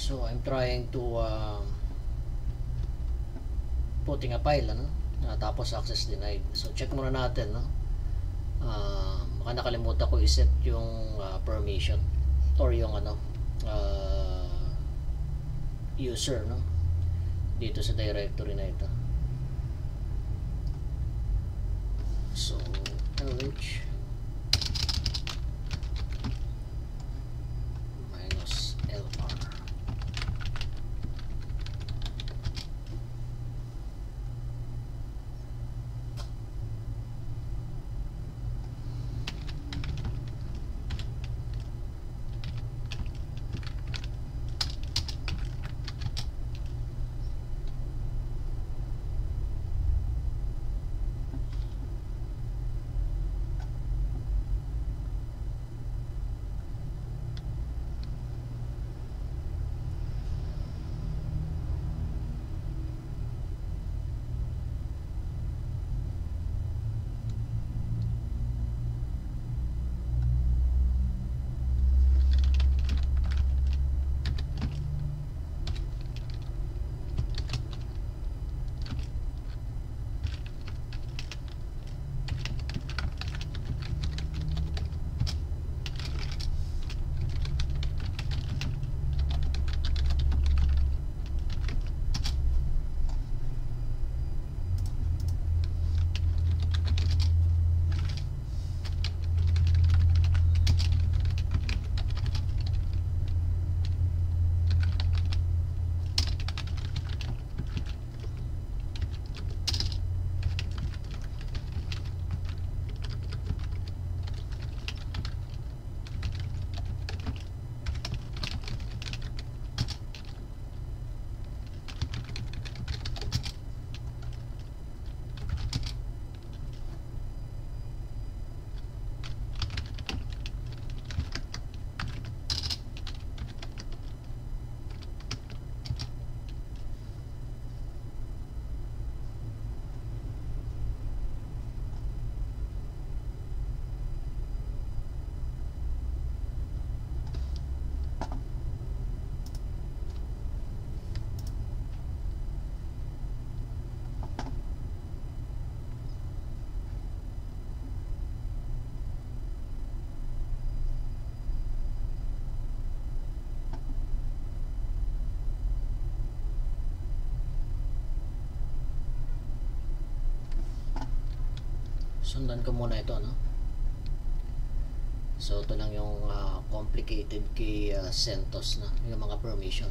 So I'm trying to putting a file, ano, tapos access denied. So check muna natin, no. Baka nakalimutan ko i-set yung permission or yung ano, user, no, dito sa directory na ito. So lh -lr. Sundan ko muna ito, no. So ito lang yung complicated kay CentOS na yung mga permission.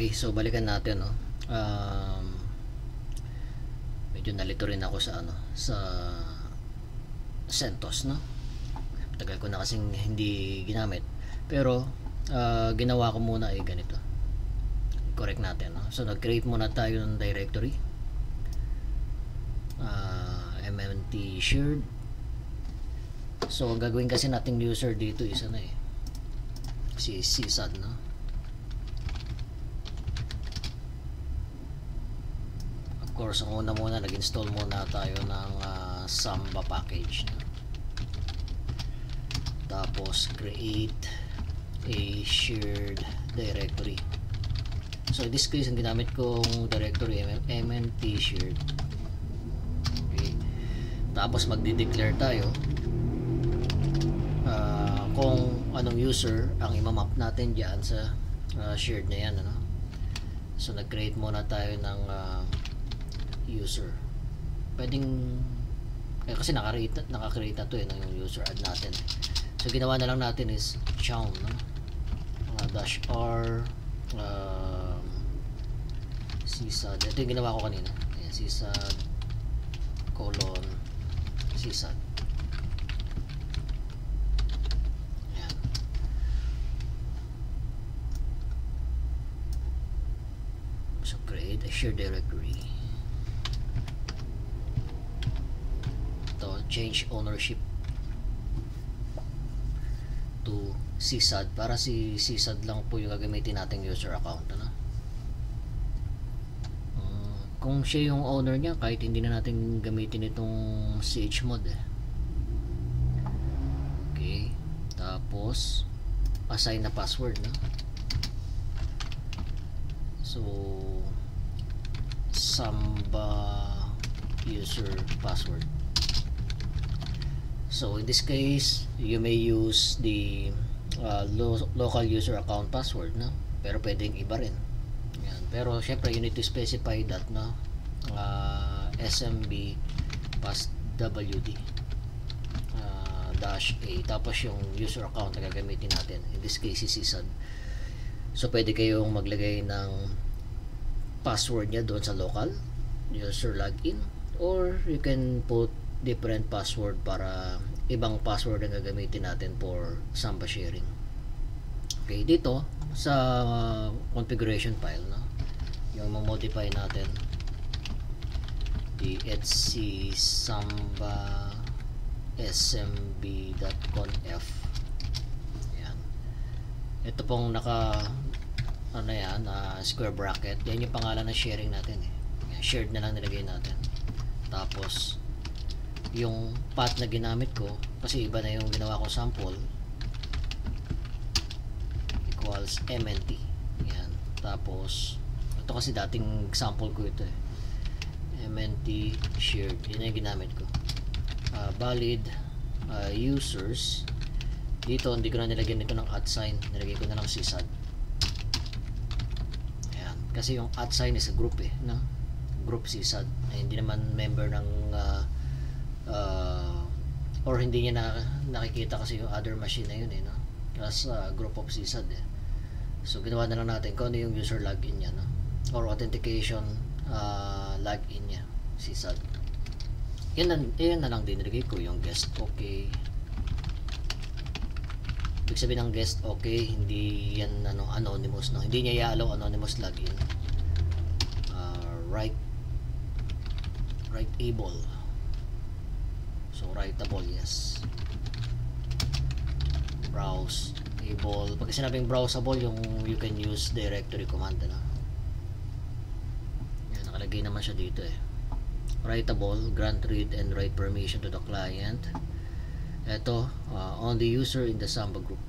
Okay, so balikan natin, no. Medyo nalito rin ako sa sa CentOS, no. Tagal ko na kasing hindi ginamit. Pero ginawa ko muna ay ganito. Correct natin, no. So nag-create muna tayo ng directory. MNT shared. So ang gagawin kasi nating user dito is si sysad, no. Of course, ang una muna nag-install muna tayo ng Samba package, no? Tapos create a shared directory. So in this case, ang ginamit kong directory MNT shared. Okay. Tapos magde-declare tayo kung anong user ang imamap natin dyan sa shared na yan, ano? So nag-create muna tayo ng user. Pwedeng kasi naka-create na to ng user add natin. So ginawa na lang natin is chown, no? -r sysad. Ito yung ginawa ko kanina. Ayan, sysad sysad. Ayan. So create a shared directory. Change ownership to sysad, para si sysad lang po yung gagamitin nating user account, ano? Kung siya yung owner niya, kahit hindi na natin gamitin itong chmod Okay, tapos assign na password, no? So Samba user password. So in this case, you may use the local user account password, no? Pero pwedeng iba rin. Yan. Pero syempre you need to specify that, no? SMB passwd -a, tapos yung user account na gagamitin natin. In this case, si sysad. So pwede kayong maglagay ng password niya doon sa local user login, or you can put different password para ibang password ang gagamitin natin for Samba sharing. Okay, dito sa configuration file, no, yung modify natin the etc samba smb.conf. Yan. Ito pong naka square bracket. Yan yung pangalan ng sharing natin Yan, shared na lang nilagay natin. Tapos yung path na ginamit ko, kasi iba na yung ginawa ko sample, equals MNT. Yan. Tapos ito kasi dating sample ko ito MNT shared. Yan yung ginamit ko. Valid users. Dito hindi ko na nilagyan nito ng @ sign, nilagay ko na lang sysad. Yan. Kasi yung @ sign is a group no? Group sysad. Hindi naman member ng or hindi niya nakikita kasi yung other machine na yun no? As group of sysad So ginawa na lang natin kung ano yung user login niya, no? Or authentication login niya, sysad. Yan na lang din nilagay ko yung guest okay. Ibig sabihin ng guest okay, hindi yan anonymous, no? Hindi niya i-allow anonymous login. Writeable. So writeable, yes. Browseable. Pag sinabing browsable, yung you can use directory command, no? Yan, nakalagay naman siya dito Writeable, grant read and write permission to the client. Ito, on the user in the Samba group.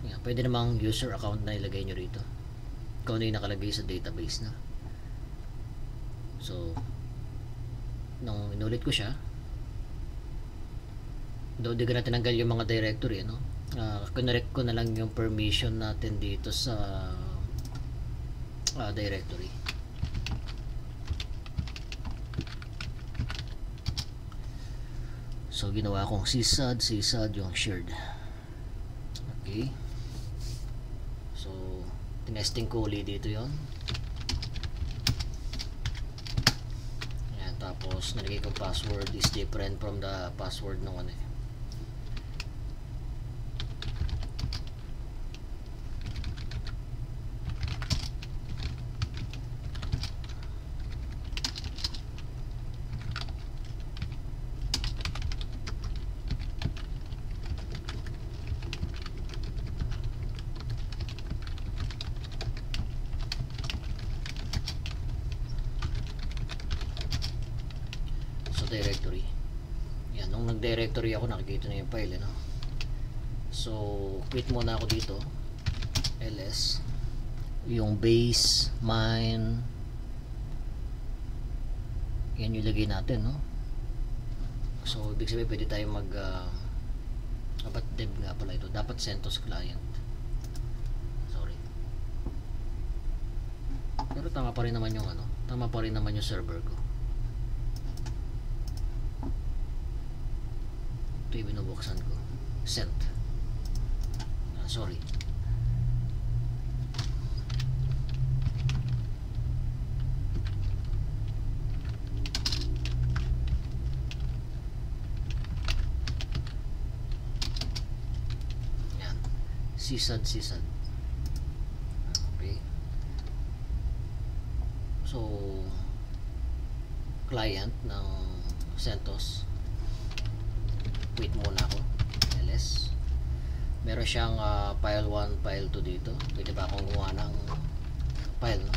Yan, pwede namang user account na ilagay nyo rito kung ano yung nakalagay sa database na. So nung inulit ko siya, doon di ko na tinanggal yung mga directory, no? Connect ko na lang yung permission natin dito sa directory. So ginawa kong sysad yung shared. Okay, so tinesting ko ulit dito yon. Tapos nalagay ko password is different from the password ng ano eh. Directory. Yan, nung nag-directory ako, nakikita na yung file, no? So, quit muna ako dito. ls. Yung base, mine. Yan yung lagay natin, no? So, ibig sabihin, pwede tayo mag dapat dev nga pala ito. Dapat CentOS client. Sorry. Pero tama pa rin naman yung ano. Tama pa rin naman yung server ko. Ito yung binubuksan ko. Sent. Sorry. Yan. Sisad. Okay. So, client ng CentOS. Quit muna ako. ls. Meron siyang file 1, file 2 dito. Pwede ba akong gumawa ng file, no?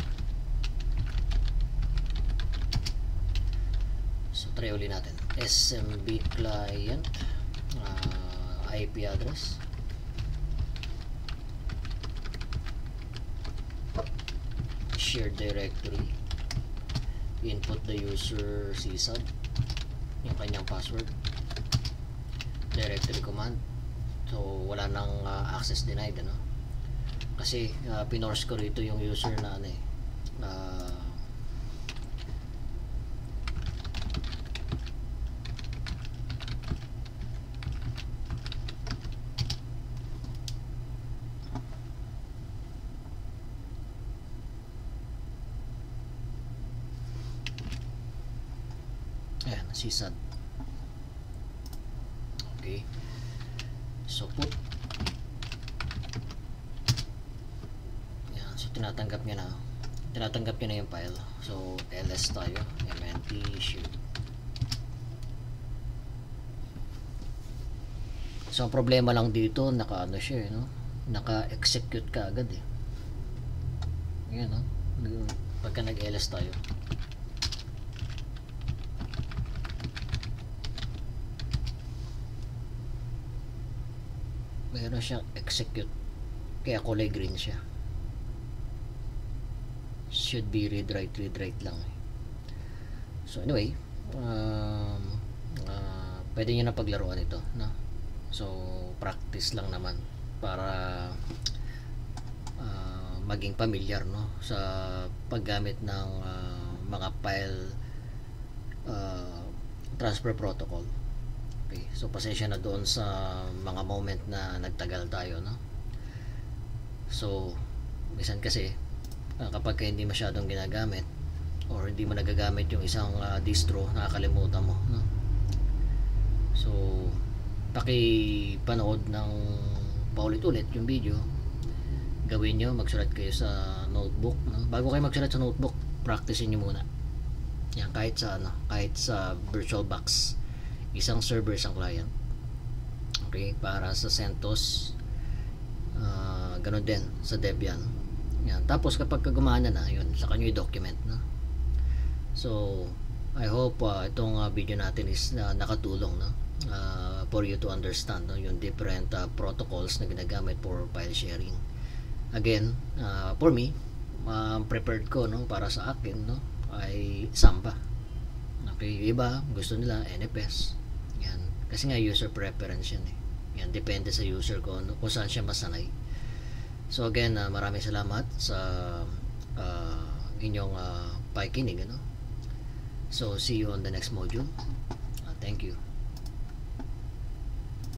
So try ulit natin. SMB client, IP address, shared directory, input the user csub, yung kanyang password, directory command. So wala nang access denied, ano? Kasi pinorse ko rito yung user na ano eh, ayan, sisad. Okay. So put. Yan, so tinatanggap niya na yung file. So ls tayo, mnt should. So ang problema lang dito, naka-ano siya, no? Naka-execute ka agad eh. Yan, no? Pagka nag-ls tayo. Meron siyang execute, kaya kulay green siya. Should be read write lang eh. So anyway, pwede nyo na paglaruan ito, no? So practice lang naman para maging familiar, no, sa paggamit ng mga file transfer protocol. Okay, so pasensya na doon sa mga moment na nagtagal tayo, no? So minsan kasi kapag hindi masyadong ginagamit or hindi mo nagagamit yung isang distro, nakakalimutan mo, no? So pakipanood ng paulit-ulit yung video. Gawin nyo, magsulat kayo sa notebook, no? Bago kayo magsulat sa notebook, practicein nyo muna yan, kahit sa VirtualBox. Isang server, isang client. Okay, para sa CentOS, ganun din sa Debian. Yan. Tapos kapag gumana na, yun, saka nyo i-document, no? So I hope itong video natin is nakatulong, no? For you to understand, no, yung different protocols na ginagamit for file sharing. Again, for me, prepared ko, no, para sa akin, no, ay Samba. Okay, iba gusto nila NFS. Yan, kasi nga user preference yan eh. Yan, depende sa user ko kung saan siya masanay. So again, maraming salamat sa inyong pakikinig, ano? So see you on the next module.